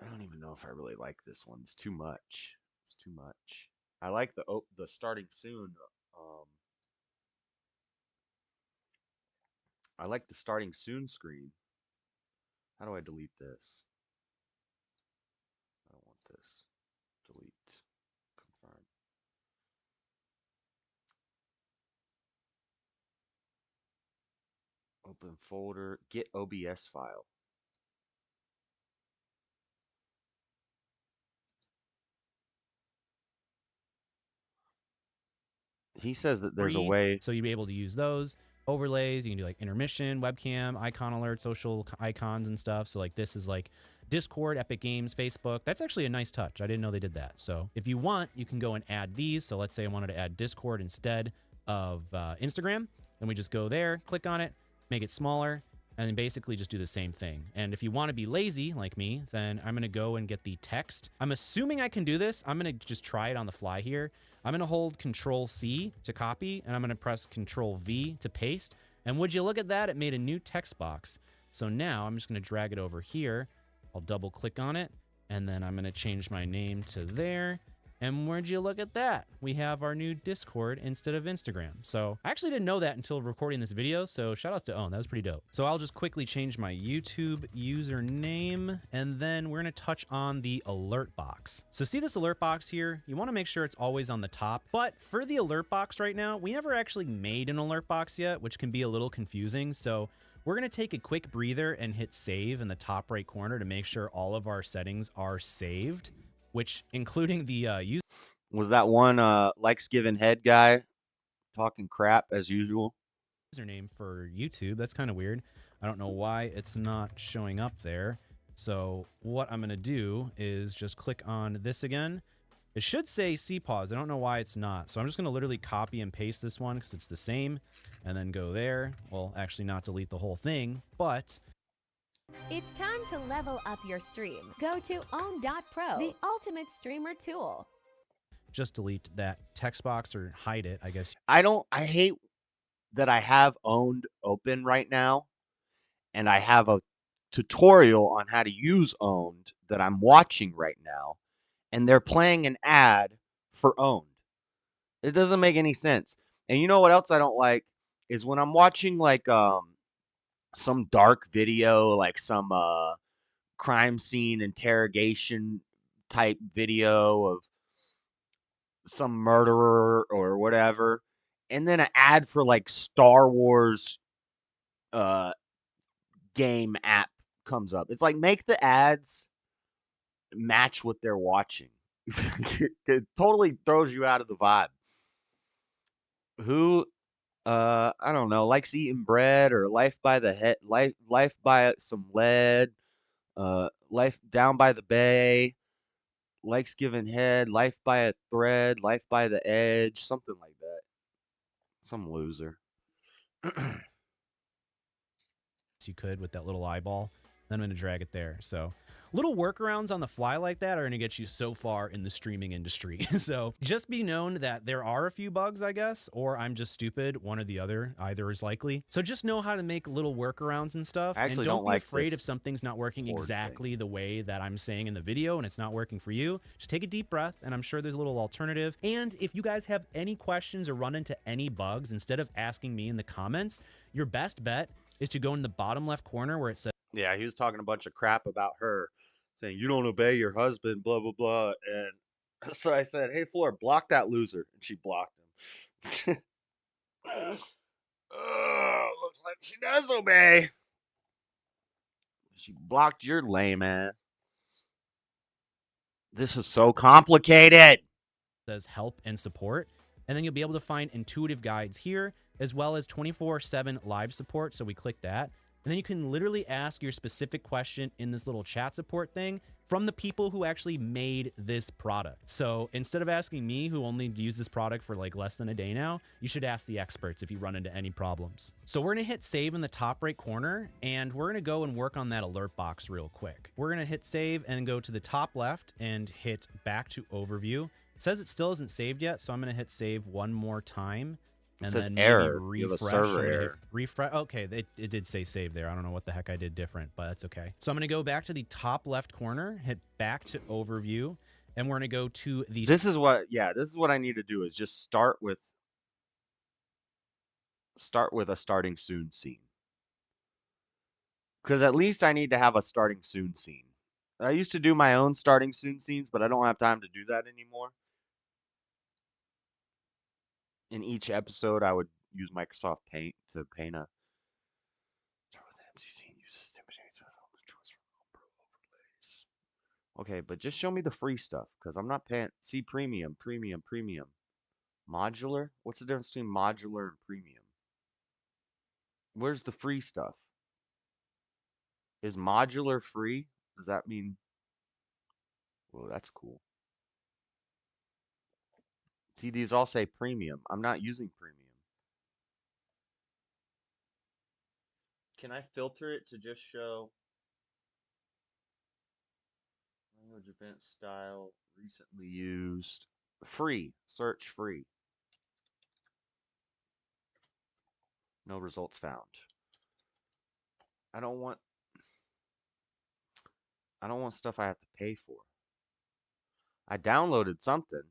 I don't even know if I really like this one. It's too much. It's too much. I like the starting soon. I like the starting soon screen. How do I delete this? I don't want this. Delete. Confirm. Open folder. Get OBS file. He says that there's a
free,
way.
so you'll be able to use those overlays. You can do like intermission, webcam, icon alert, social icons and stuff. So like this is like Discord, Epic Games, Facebook. That's actually a nice touch. I didn't know they did that. So if you want, you can go and add these. So let's say I wanted to add Discord instead of Instagram. Then we just go there, click on it, make it smaller, and then basically just do the same thing. And if you want to be lazy like me, then I'm going to go and get the text. I'm assuming I can do this. I'm going to just try it on the fly here. I'm going to hold Control C to copy, and I'm going to press Control V to paste. And would you look at that? It made a new text box. So now I'm just going to drag it over here. I'll double click on it, and then I'm going to change my name to there. And where'd you look at that? We have our new Discord instead of Instagram. So I actually didn't know that until recording this video. So shout outs to Owen, that was pretty dope. So I'll just quickly change my YouTube username, and then we're gonna touch on the alert box. So see this alert box here? You wanna make sure it's always on the top. But for the alert box right now, we never actually made an alert box yet, which can be a little confusing. So we're gonna take a quick breather and hit save in the top right corner to make sure all of our settings are saved, which including the
Was that one likes giving head guy talking crap as usual?
username for YouTube. That's kind of weird. I don't know why it's not showing up there. So what I'm going to do is just click on this again. It should say CPAUSE. I don't know why it's not. So I'm just going to literally copy and paste this one because it's the same, and then go there. Well, actually not delete the whole thing, but
It's time to level up your stream. Go to own.pro, the ultimate streamer tool.
just delete that text box or hide it, I guess.
I hate that I have Owned open right now, and I have a tutorial on how to use Owned that I'm watching right now, and they're playing an ad for Owned. It doesn't make any sense. And you know what else I don't like is when I'm watching like some dark video, like some crime scene interrogation type video of some murderer or whatever, and then an ad for like Star Wars game app comes up. It's like, make the ads match what they're watching. It totally throws you out of the vibe. Who I don't know, likes eating bread or life by the head, life by some lead, life down by the bay, likes giving head, life by a thread, life by the edge, something like that. Some loser.
You could with that little eyeball. Then I'm going to drag it there. So little workarounds on the fly like that are going to get you so far in the streaming industry. So just be known that there are a few bugs, I guess, or I'm just stupid. One or the other, either is likely. So just know how to make little workarounds and stuff.
I actually
and don't
don't
be
like
afraid
this
if something's not working
board
exactly the way that I'm saying in the video and it's not working for you. Just take a deep breath, and I'm sure there's a little alternative. And if you guys have any questions or run into any bugs, instead of asking me in the comments, your best bet is to go in the bottom left corner where it says,
Yeah, he was talking a bunch of crap about her, saying you don't obey your husband, blah blah blah. And so I said, "Hey, Floor, block that loser," and she blocked him. Looks like she does obey. She blocked your lame ass. This is so complicated.
says help and support. And then you'll be able to find intuitive guides here, as well as 24/7 live support. So we click that. And then you can literally ask your specific question in this little chat support thing from the people who actually made this product. So instead of asking me, who only used this product for like less than a day now, you should ask the experts if you run into any problems. So we're gonna hit save in the top right corner, and we're gonna go and work on that alert box real quick. We're gonna hit save and go to the top left and hit back to overview. It says it still isn't saved yet, so I'm gonna hit save one more time.
It
And
says
then
error.
maybe
You have a
refresh.
server
I'm gonna hit
error.
refresh. Okay, it did say save there. I don't know what the heck I did different, but that's okay. So I'm going to go back to the top left corner, hit back to overview, and we're going to go to the...
This is what I need to do is just start with a starting soon scene. Because at least I need to have a starting soon scene. I used to do my own starting soon scenes, but I don't have time to do that anymore. In each episode, I would use Microsoft Paint to paint a... Start with an MC scene, use a overlays. Okay, but just show me the free stuff, because I'm not paying... See, premium. Modular? What's the difference between modular and premium? Where's the free stuff? Is modular free? Does that mean... Well, that's cool. See, these all say premium. I'm not using premium. Can I filter it to just show language, event style, recently used, free, search free. No results found. I don't want stuff I have to pay for. I downloaded something.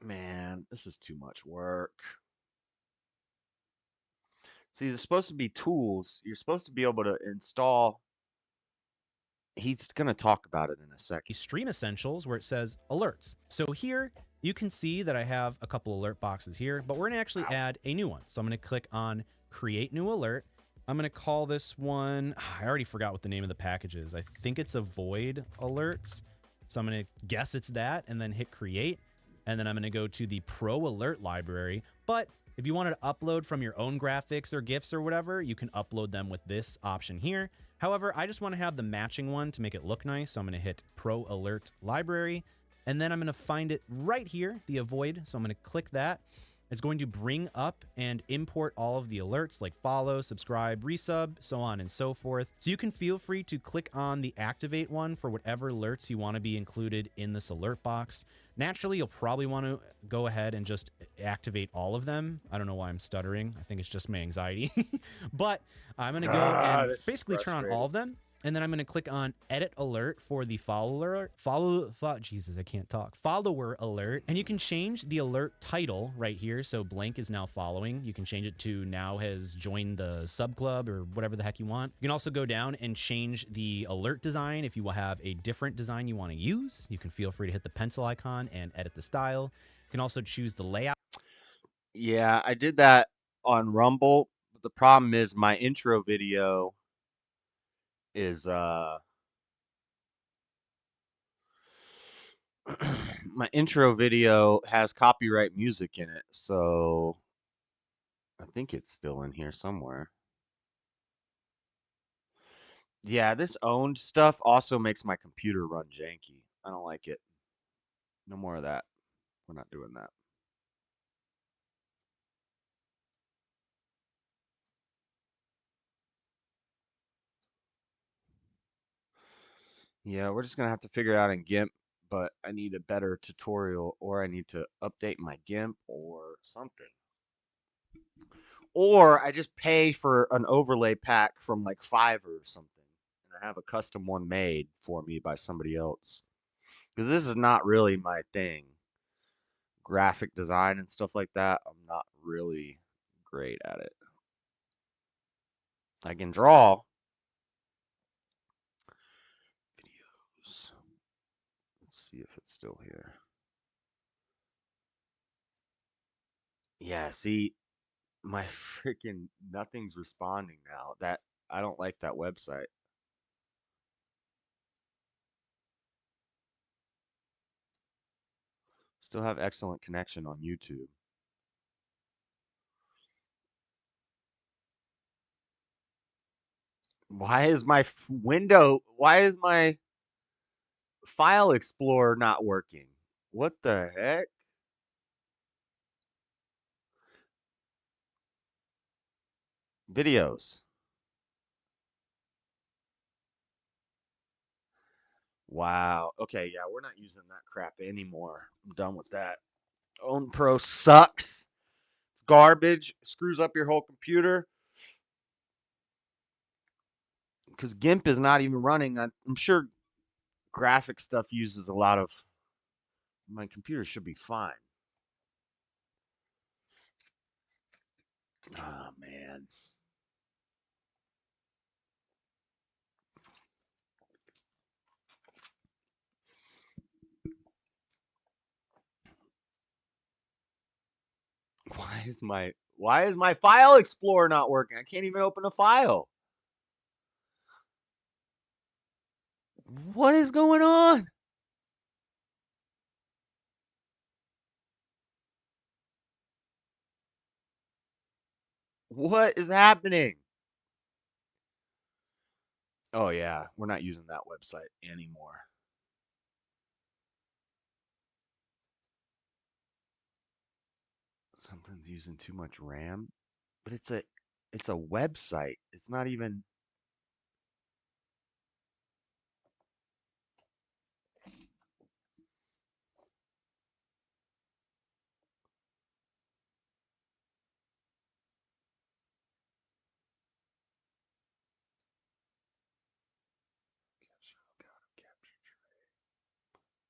Man, this is too much work. See, there's supposed to be tools. You're supposed to be able to install. He's going to talk about it in a second.
Stream Essentials, where it says alerts. So here you can see that I have a couple alert boxes here, but we're going to actually add a new one. So I'm going to click on create new alert. I'm going to call this one, I already forgot what the name of the package is. I think it's avoid alerts. So I'm going to guess it's that and then hit create. And then I'm going to go to the Pro Alert library. But if you wanted to upload from your own graphics or GIFs or whatever, you can upload them with this option here. However, I just want to have the matching one to make it look nice. So I'm going to hit Pro Alert library. And then I'm going to find it right here, the avoid. So I'm going to click that. It's going to bring up and import all of the alerts like follow, subscribe, resub, so on and so forth. So you can feel free to click on the activate one for whatever alerts you want to be included in this alert box. Naturally, you'll probably want to go ahead and just activate all of them. I don't know why I'm stuttering. I think it's just my anxiety. But I'm going to go and basically turn on all of them. And then I'm going to click on edit alert for the follower alert. And you can change the alert title right here. So blank is now following. You can change it to now has joined the sub club or whatever the heck you want. You can also go down and change the alert design. If you will have a different design you want to use, you can feel free to hit the pencil icon and edit the style. You can also choose the layout.
Yeah, I did that on Rumble. But the problem is my intro video is my intro video has copyright music in it, so I think it's still in here somewhere. Yeah, this owned stuff also makes my computer run janky. I don't like it. No more of that. We're not doing that. Yeah, we're just gonna have to figure it out in Gimp, but I need a better tutorial, or I need to update my Gimp or something. Or I just pay for an overlay pack from like Fiverr or something, and I have a custom one made for me by somebody else. Because this is not really my thing. Graphic design and stuff like that, I'm not really great at it. I can draw videos. Let's see if it's still here. Yeah, see, my freaking nothing's responding now. That I don't like that website. Still have excellent connection on YouTube. Why is my why is my File Explorer not working? What the heck? Videos. Wow. Okay, yeah, we're not using that crap anymore. I'm done with that. Own Pro sucks. It's garbage. Screws up your whole computer. Because GIMP is not even running. I'm sure graphic stuff uses a lot of. My computer should be fine. Oh, man. Why is my File Explorer not working? I can't even open a file. What is going on? What is happening? Oh yeah, we're not using that website anymore. Something's using too much RAM, but it's a website. It's not even.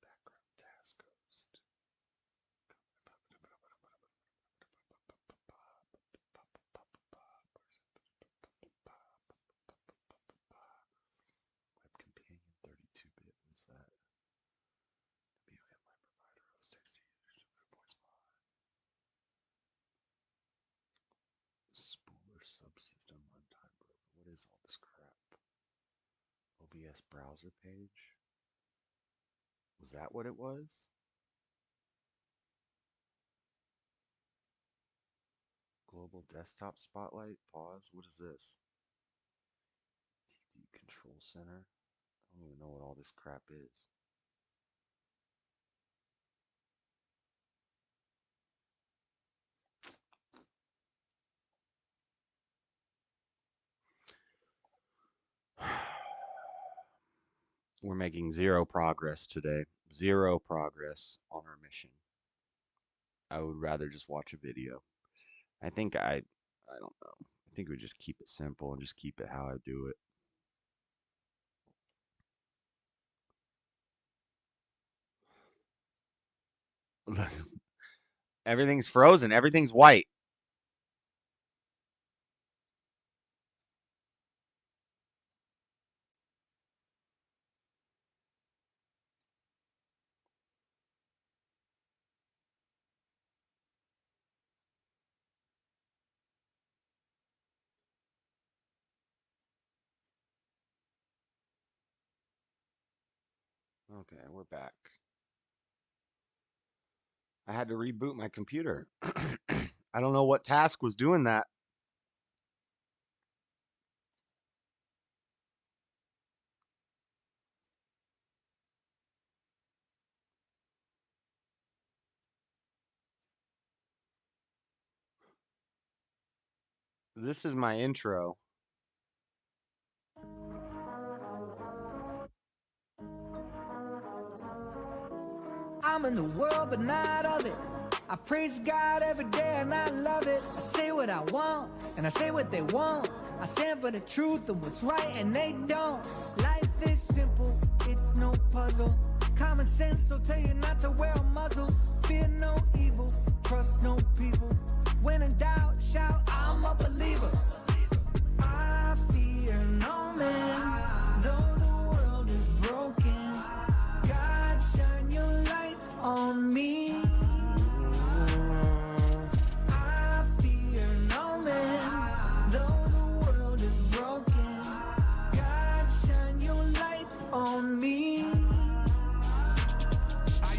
Background task host. Web companion 32-bit. What's that? BOM my provider 060 users voice mod. Spooler subsystem runtime broker. What is all this crap? OBS browser page. Was that what it was? Global desktop spotlight. Pause. What is this? TV control center. I don't even know what all this crap is. We're making zero progress today. Zero progress on our mission. I would rather just watch a video. I think I don't know. I think we just keep it simple and just keep it how I do it. Everything's frozen. Everything's white. Okay, we're back. I had to reboot my computer. I don't know what task was doing that. This is my intro.
I'm in the world, but not of it. I praise God every day and I love it. I say what I want and I say what they want. I stand for the truth and what's right and they don't. Life is simple, it's no puzzle. Common sense will tell you not to wear a muzzle. Fear no evil, trust no people. When in doubt, shout, I'm a believer. I fear no man, though the world is broken. God, shine your light on me. I fear no man, though the world is broken. God, shine your light on me.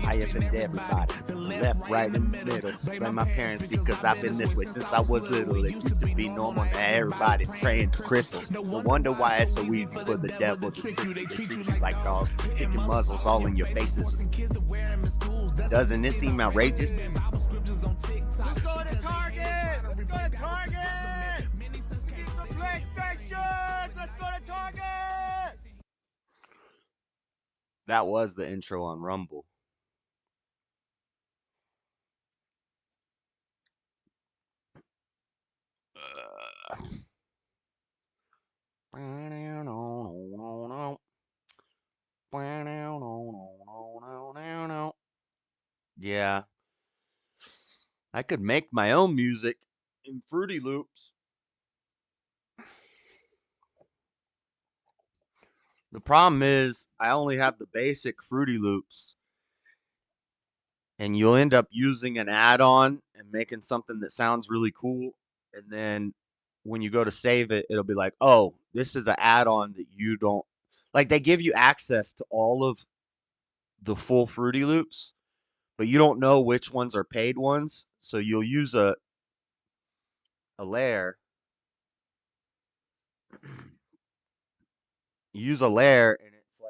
I have been everybody, left, right, and middle. Blame my parents because I've been this way since I was little. It used to be normal, now everybody praying to crystals. No wonder why it's so easy for the devil to trick you. They treat you like dogs, sticking muzzles all in your faces. Doesn't this seem outrageous?
Let's go to Target! Let's go to Target! Get some PlayStations! Let's go to Target!
That was the intro on Rumble. Yeah, I could make my own music in Fruity Loops. The problem is I only have the basic Fruity Loops, and you'll end up using an add-on and making something that sounds really cool, and then when you go to save it, it'll be like, oh, this is an add-on that you don't like. They give you access to all of the full Fruity Loops, but you don't know which ones are paid ones, so you'll use a layer. You use a layer, and it's like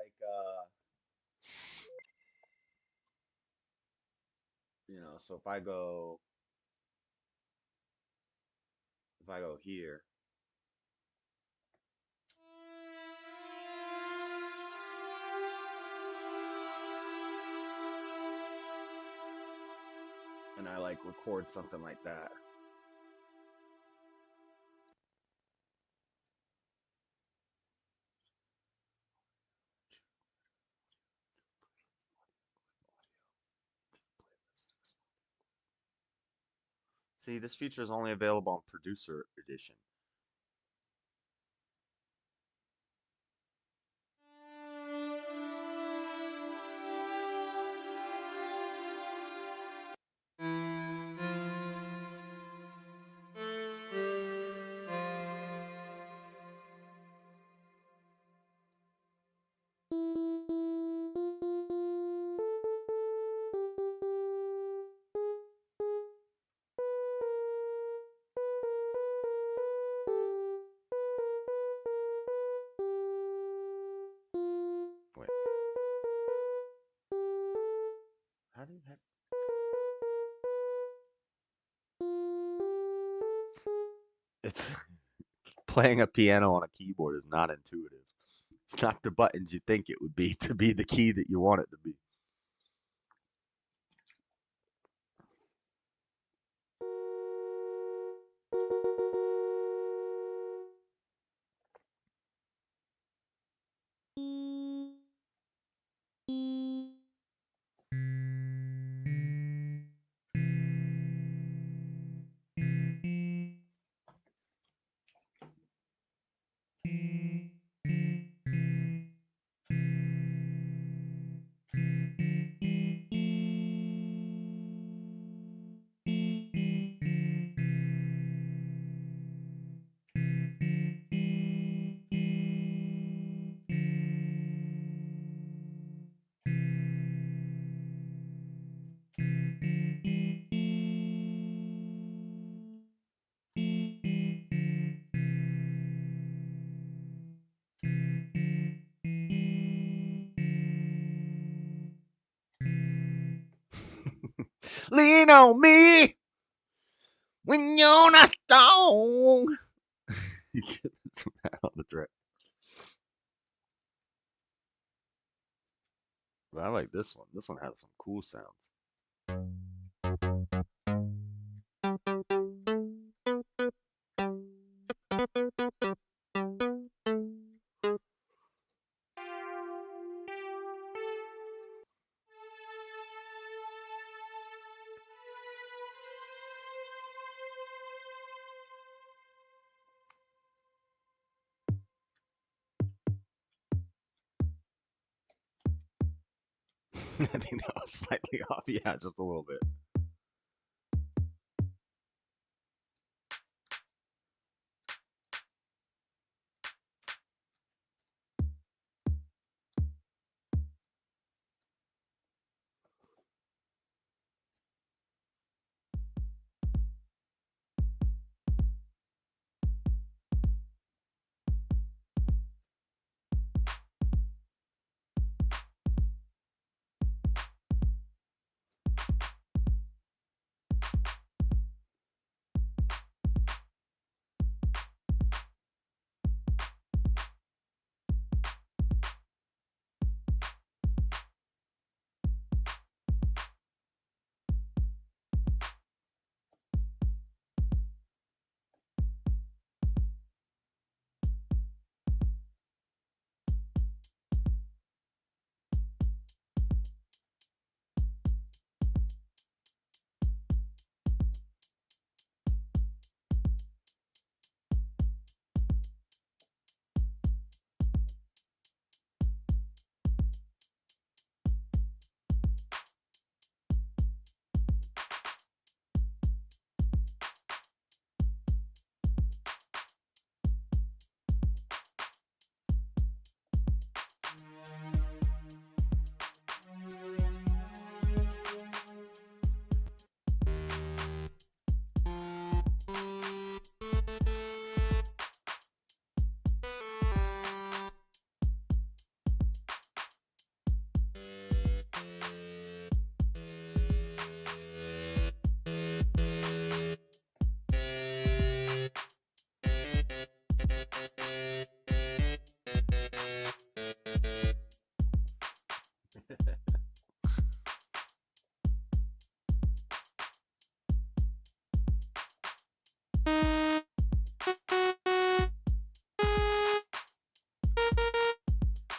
so if I go here, and I like record something like that. See, this feature is only available on Producer Edition. Wait. How do you heck? It's playing a piano on a keyboard is not intuitive. It's not the buttons you think it would be to be the key that you want it to be. Lean on me when you're not strong. You get this man on the track. But I like this one. This one has some cool sounds. I think that was slightly off. Yeah, just a little bit.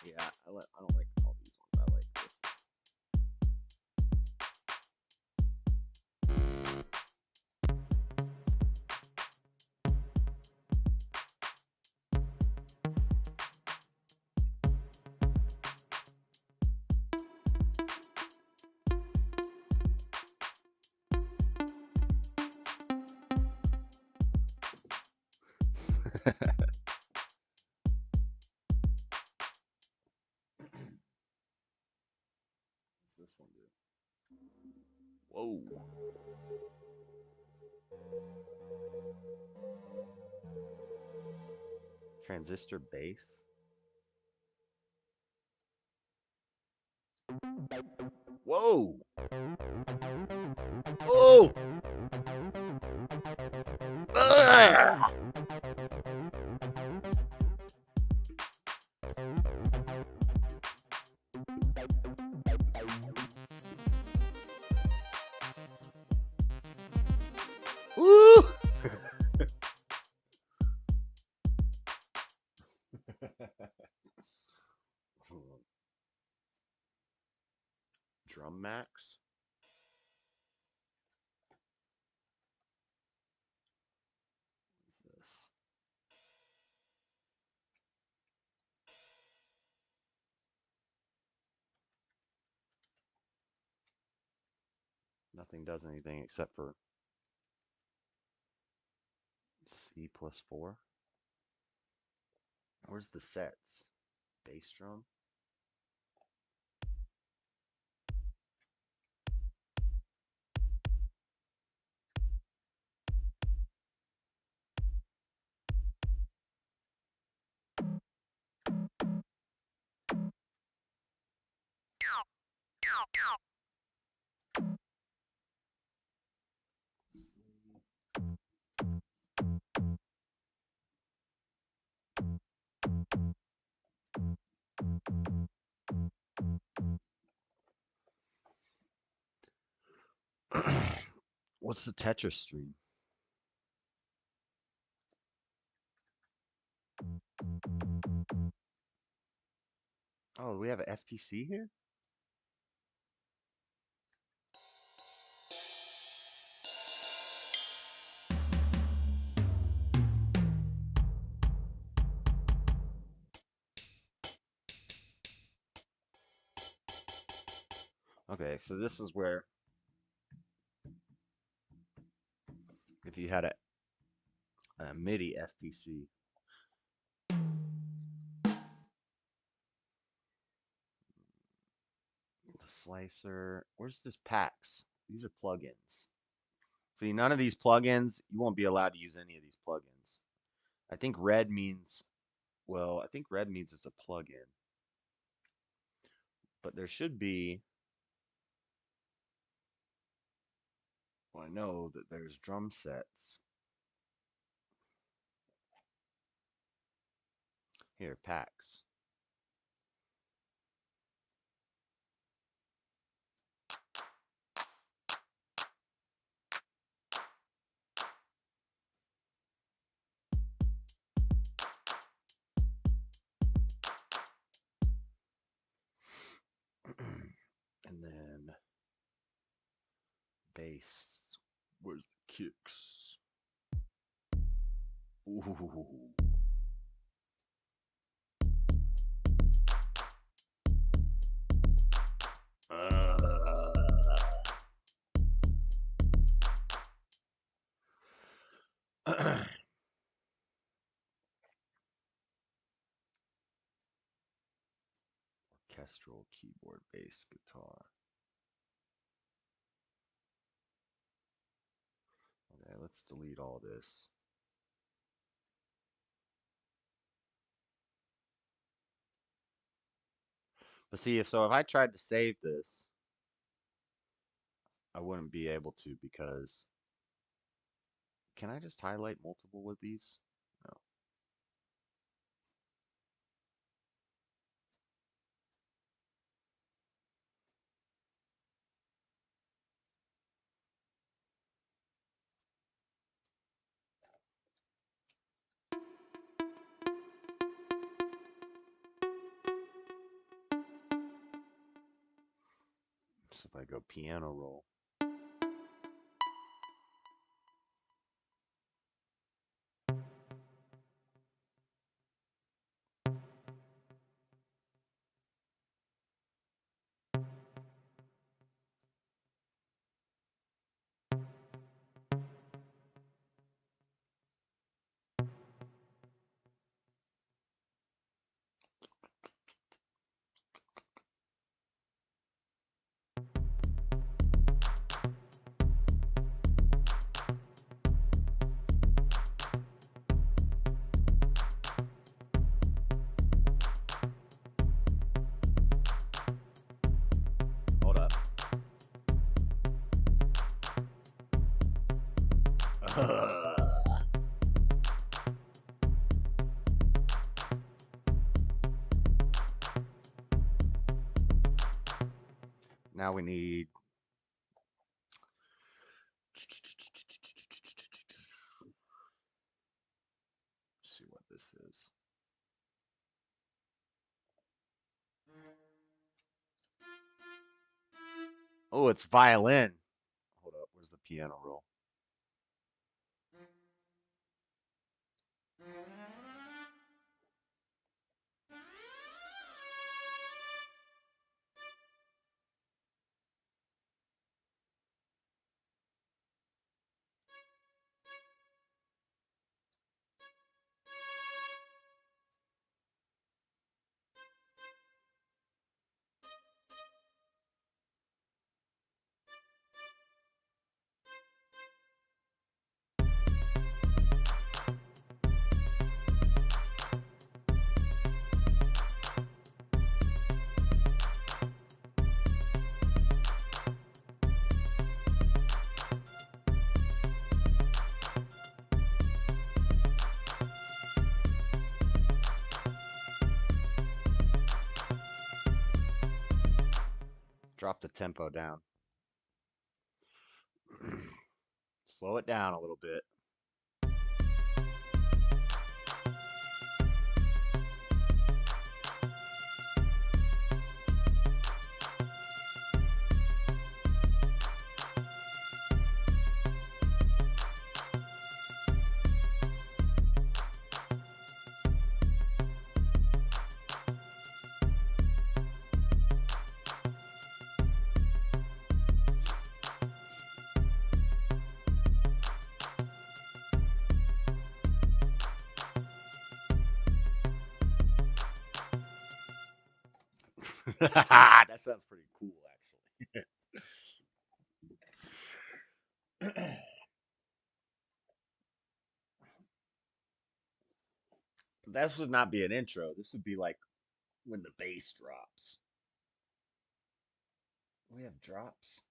Yeah, I don't like all these ones. I like this. What's this one do? Whoa. Transistor bass. Whoa. Oh. Ugh. Woo. Drum Max. What's this? Nothing does anything except for C+4. Where's the sets? Bass drum. What's the Tetris stream? Oh, we have an FPC here? Okay, so this is where if you had a MIDI FPC. The slicer. Where's this packs? These are plugins. See, none of these plugins, you won't be allowed to use any of these plugins. I think red means, well, I think red means it's a plugin. But there should be, well, I know that there's drum sets. Here, packs. And then bass. Where's the kicks? Ooh. Orchestral, keyboard, bass, guitar. Okay, let's delete all this. But see, if I tried to save this, I wouldn't be able to because can I just highlight multiple with these? No. So if I go piano roll. Hold up. Now we need see what this is. Oh, it's violin. Hold up, where's the piano roll? Drop the tempo down. Slow it down a little bit. That sounds pretty cool, actually. This would not be an intro. This would be like when the bass drops. We have drops.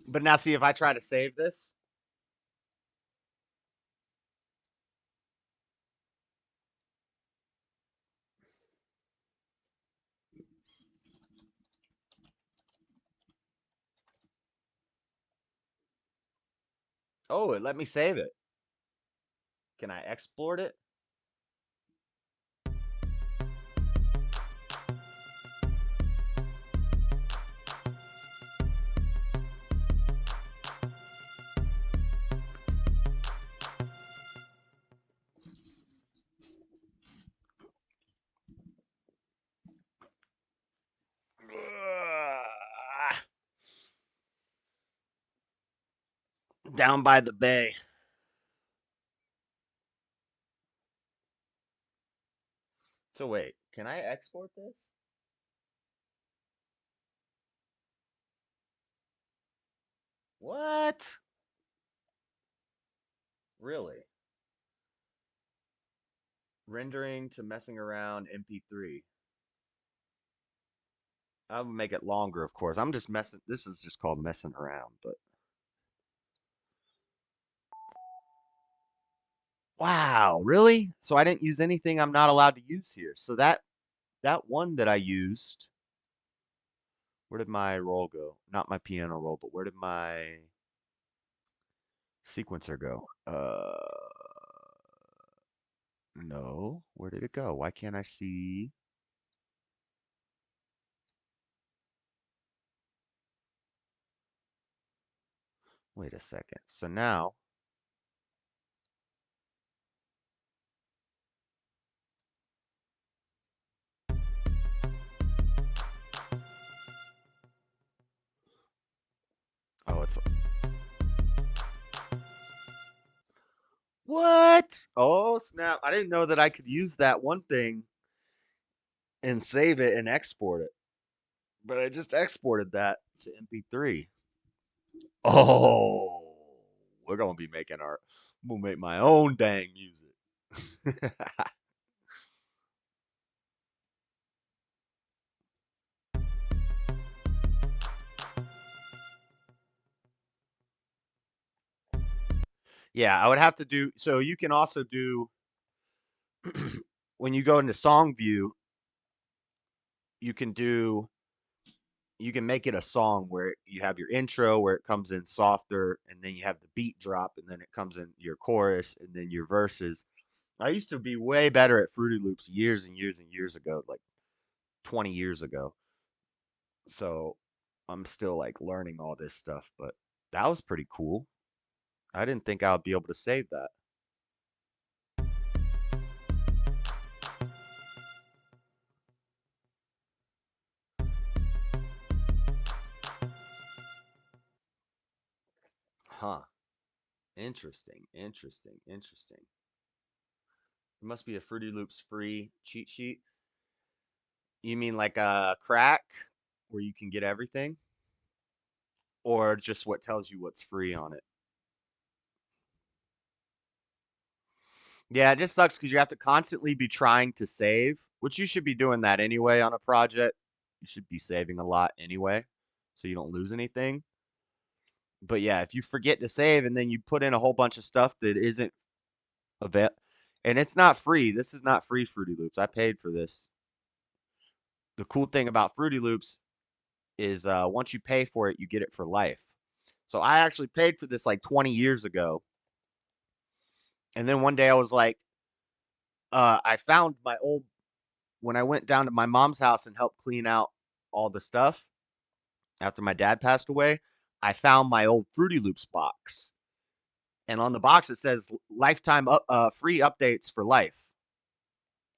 But now, see, if I try to save this, oh, it let me save it. Can I export it? Down by the bay. So wait, can I export this? What? Really? Rendering to messing around MP3. I would make it longer, of course. I'm just messing. This is just called messing around, but wow, really? So I didn't use anything I'm not allowed to use here. So that one that I used, where did my roll go? Not my piano roll, but where did my sequencer go? No. Where did it go? Why can't I see? Wait a second. So now, oh, it's what? Oh, snap. I didn't know that I could use that one thing and save it and export it. But I just exported that to MP3. Oh, we're gonna be making our. I'm gonna make my own dang music. Yeah, I would have to do. So you can also do when you go into song view, you can do. You can make it a song where you have your intro where it comes in softer, and then you have the beat drop, and then it comes in your chorus, and then your verses. I used to be way better at Fruity Loops years and years and years ago, like 20 years ago. So I'm still like learning all this stuff, but that was pretty cool. I didn't think I would be able to save that. Huh. Interesting, interesting, interesting. It must be a Fruity Loops free cheat sheet. You mean like a crack where you can get everything? Or just what tells you what's free on it? Yeah, it just sucks because you have to constantly be trying to save, which you should be doing that anyway on a project. You should be saving a lot anyway, so you don't lose anything. But yeah, if you forget to save and then you put in a whole bunch of stuff that isn't and it's not free. This is not free Fruity Loops. I paid for this. The cool thing about Fruity Loops is once you pay for it, you get it for life. So I actually paid for this like 20 years ago. And then one day I was like, I found my old, when I went down to my mom's house and helped clean out all the stuff after my dad passed away, I found my old Fruity Loops box. And on the box, it says lifetime free updates for life.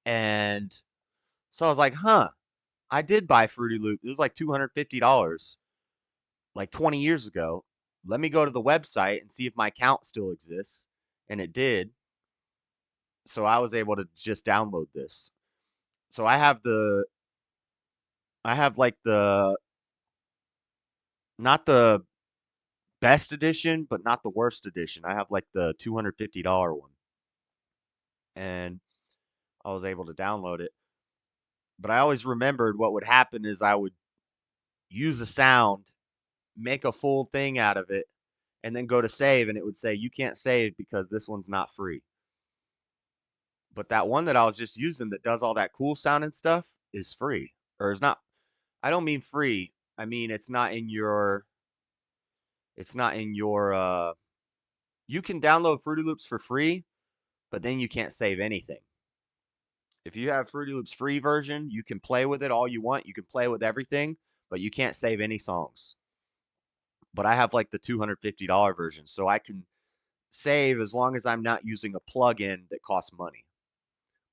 And so I was like, huh, I did buy Fruity Loops. It was like $250 like 20 years ago. Let me go to the website and see if my account still exists. And it did. So I was able to just download this. So I have like not the best edition, but not the worst edition. I have like the $250 one. And I was able to download it. But I always remembered what would happen is I would use a sound, make a full thing out of it, and then go to save, and it would say, you can't save because this one's not free. But that one that I was just using that does all that cool sound and stuff is free. Or is not, I don't mean free. I mean, it's not in your, you can download Fruity Loops for free, but then you can't save anything. If you have Fruity Loops free version, you can play with it all you want. You can play with everything, but you can't save any songs. But I have like the $250 version, so I can save as long as I'm not using a plugin that costs money.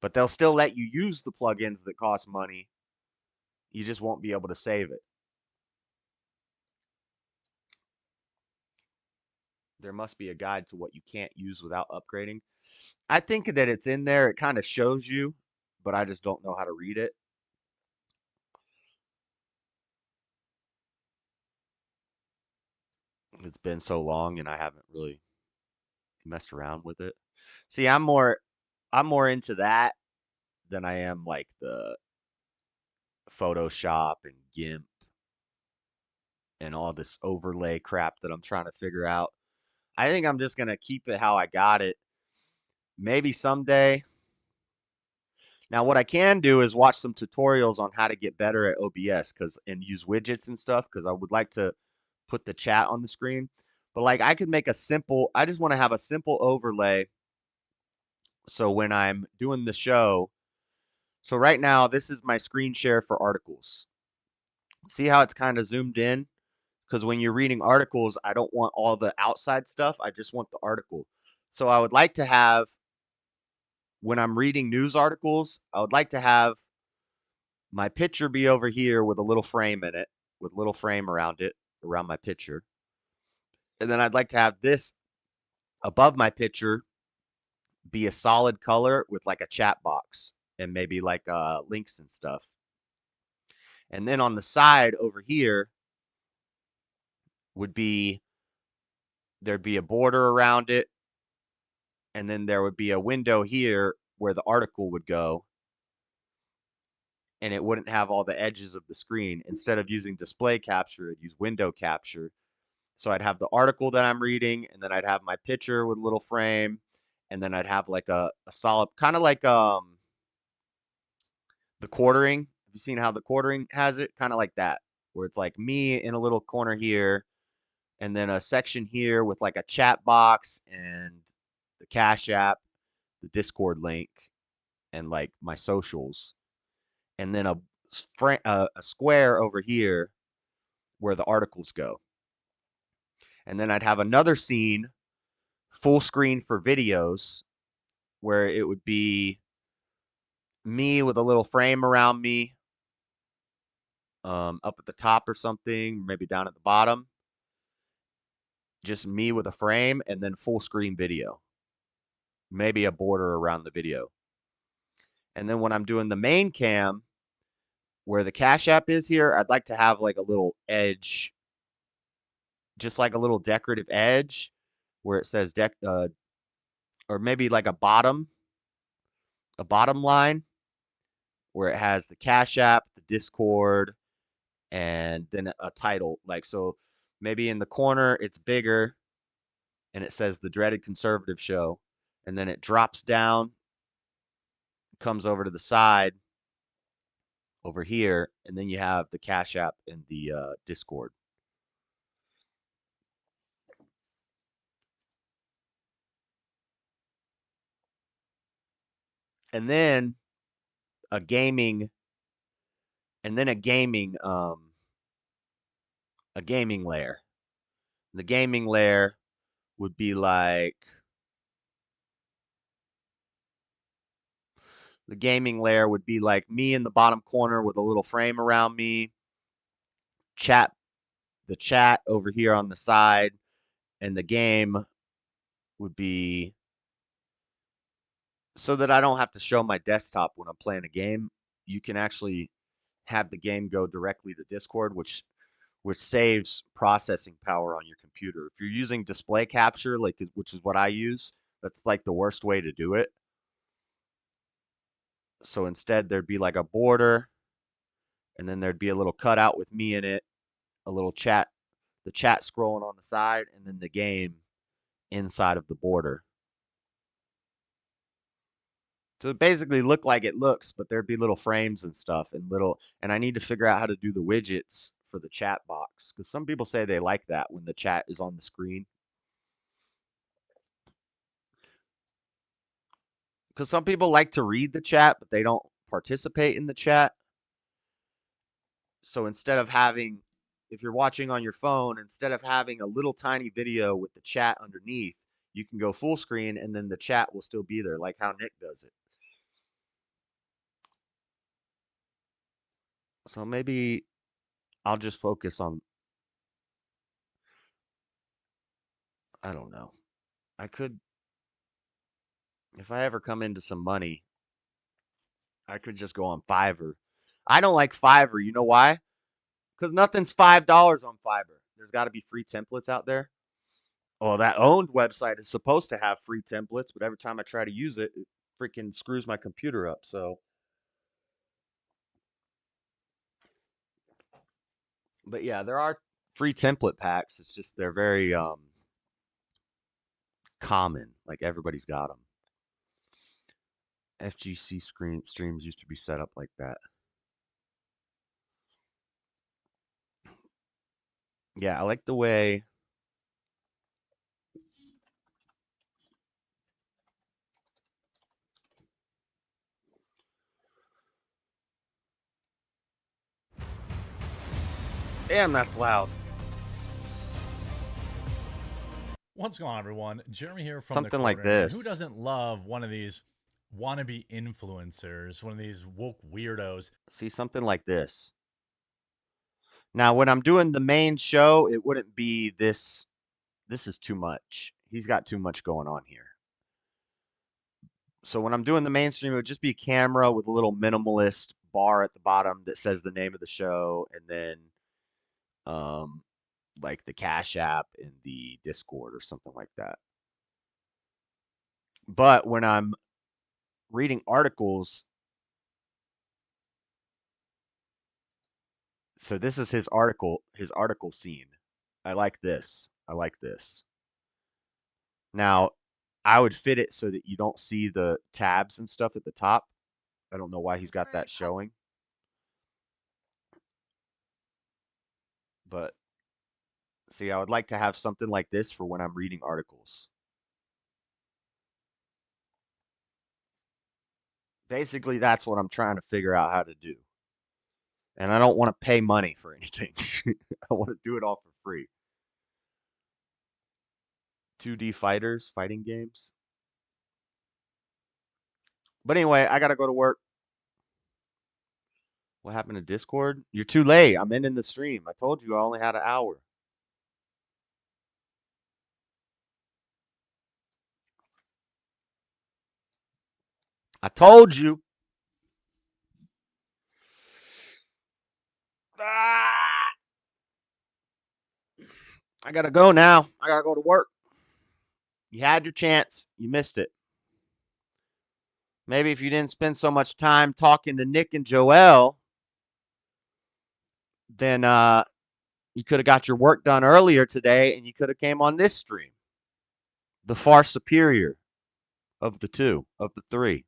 But they'll still let you use the plugins that cost money. You just won't be able to save it. There must be a guide to what you can't use without upgrading. I think that it's in there. It kind of shows you, but I just don't know how to read it. It's been so long and I haven't really messed around with it. See, I'm more into that than I am like the Photoshop and Gimp and all this overlay crap that I'm trying to figure out. I think I'm just going to keep it how I got it. Maybe someday. Now, what I can do is watch some tutorials on how to get better at OBS and use widgets and stuff, because I would like to put the chat on the screen. But like I could make I just want to have a simple overlay. So when I'm doing the show, so right now, this is my screen share for articles. See how it's kind of zoomed in? Because when you're reading articles, I don't want all the outside stuff. I just want the article. So I would like to have, when I'm reading news articles, I would like to have my picture be over here with a little frame in it, with a little frame around it, around my picture. And then I'd like to have this above my picture be a solid color with like a chat box and maybe like links and stuff. And then on the side over here would be, there'd be a border around it. And then there would be a window here where the article would go. And it wouldn't have all the edges of the screen. Instead of using display capture, I'd use window capture. So I'd have the article that I'm reading, and then I'd have my picture with a little frame, and then I'd have like a solid, kind of like the quartering. Have you seen how the quartering has it? Kind of like that, where it's like me in a little corner here, and then a section here with like a chat box and the Cashapp, the Discord link, and like my socials, and then a square over here where the articles go. And then I'd have another scene, full screen for videos, where it would be me with a little frame around me, up at the top or something, maybe down at the bottom. Just me with a frame, and then full screen video. Maybe a border around the video. And then when I'm doing the main cam, where the Cash App is here, I'd like to have like a little edge, just like a little decorative edge where it says or maybe like a bottom line where it has the Cash App, the Discord, and then a title. Like, so maybe in the corner it's bigger and it says the Dreaded Conservative Show, and then it drops down, comes over to the side over here, and then you have the Cash App and the Discord. And then a gaming layer. The gaming layer would be like me in the bottom corner with a little frame around me, the chat over here on the side, and the game would be so that I don't have to show my desktop when I'm playing a game. You can actually have the game go directly to Discord, which saves processing power on your computer. If you're using display capture, which is what I use, that's like the worst way to do it. So instead, there'd be like a border, and then there'd be a little cutout with me in it, a little chat, the chat scrolling on the side, and then the game inside of the border. So it basically looked like it looks, but there'd be little frames and stuff and I need to figure out how to do the widgets for the chat box, because some people say they like that when the chat is on the screen. Because some people like to read the chat, but they don't participate in the chat. So instead of having, if you're watching on your phone, instead of having a little tiny video with the chat underneath, you can go full screen and then the chat will still be there, like how Nick does it. So maybe I'll just focus on, I don't know. I could, if I ever come into some money, I could just go on Fiverr. I don't like Fiverr. You know why? Because nothing's $5 on Fiverr. There's got to be free templates out there. Well, that owned website is supposed to have free templates, but every time I try to use it, it freaking screws my computer up. So, but yeah, there are free template packs. It's just they're very common. Like everybody's got them. FGC streams used to be set up like that. Yeah, I like the way. Damn, that's loud.
What's going on, everyone? Jeremy here from
Something
the
like
corner.
this.
Who doesn't love one of these wannabe influencers, one of these woke weirdos?
See, something like this. Now, when I'm doing the main show, it wouldn't be this. This is too much. He's got too much going on here. So when I'm doing the mainstream, it would just be a camera with a little minimalist bar at the bottom that says the name of the show, and then like the Cash App and the Discord or something like that. But when I'm reading articles, so this is his article scene. I like this. I like this. Now, I would fit it so that you don't see the tabs and stuff at the top. I don't know why he's got that showing. But see, I would like to have something like this for when I'm reading articles. Basically, that's what I'm trying to figure out how to do. And I don't want to pay money for anything. I want to do it all for free. 2D fighting games. But anyway, I got to go to work. What happened to Discord? You're too late. I'm ending the stream. I told you I only had an hour. I told you. I gotta go now. I gotta go to work. You had your chance. You missed it. Maybe if you didn't spend so much time talking to Nick and Joel, then you could have got your work done earlier today and you could have came on this stream. The far superior of the two, of the three.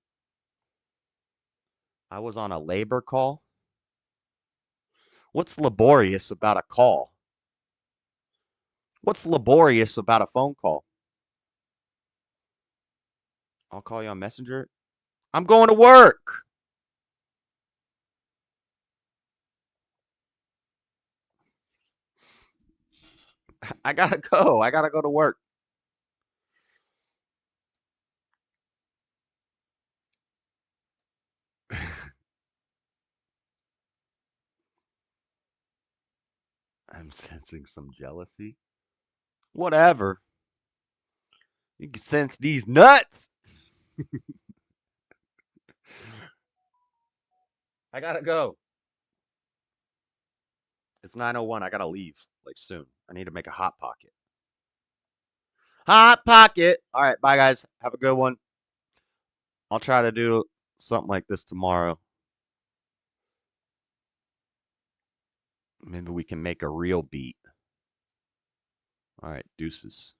I was on a labor call. What's laborious about a call? What's laborious about a phone call? I'll call you on Messenger. I'm going to work. I gotta go. I gotta go to work. I'm sensing some jealousy. Whatever. You can sense these nuts. I gotta go. It's 9:01. I gotta leave like soon. I need to make a hot pocket. Hot pocket. All right, bye guys. Have a good one. I'll try to do something like this tomorrow. Maybe we can make a real beat. All right, deuces.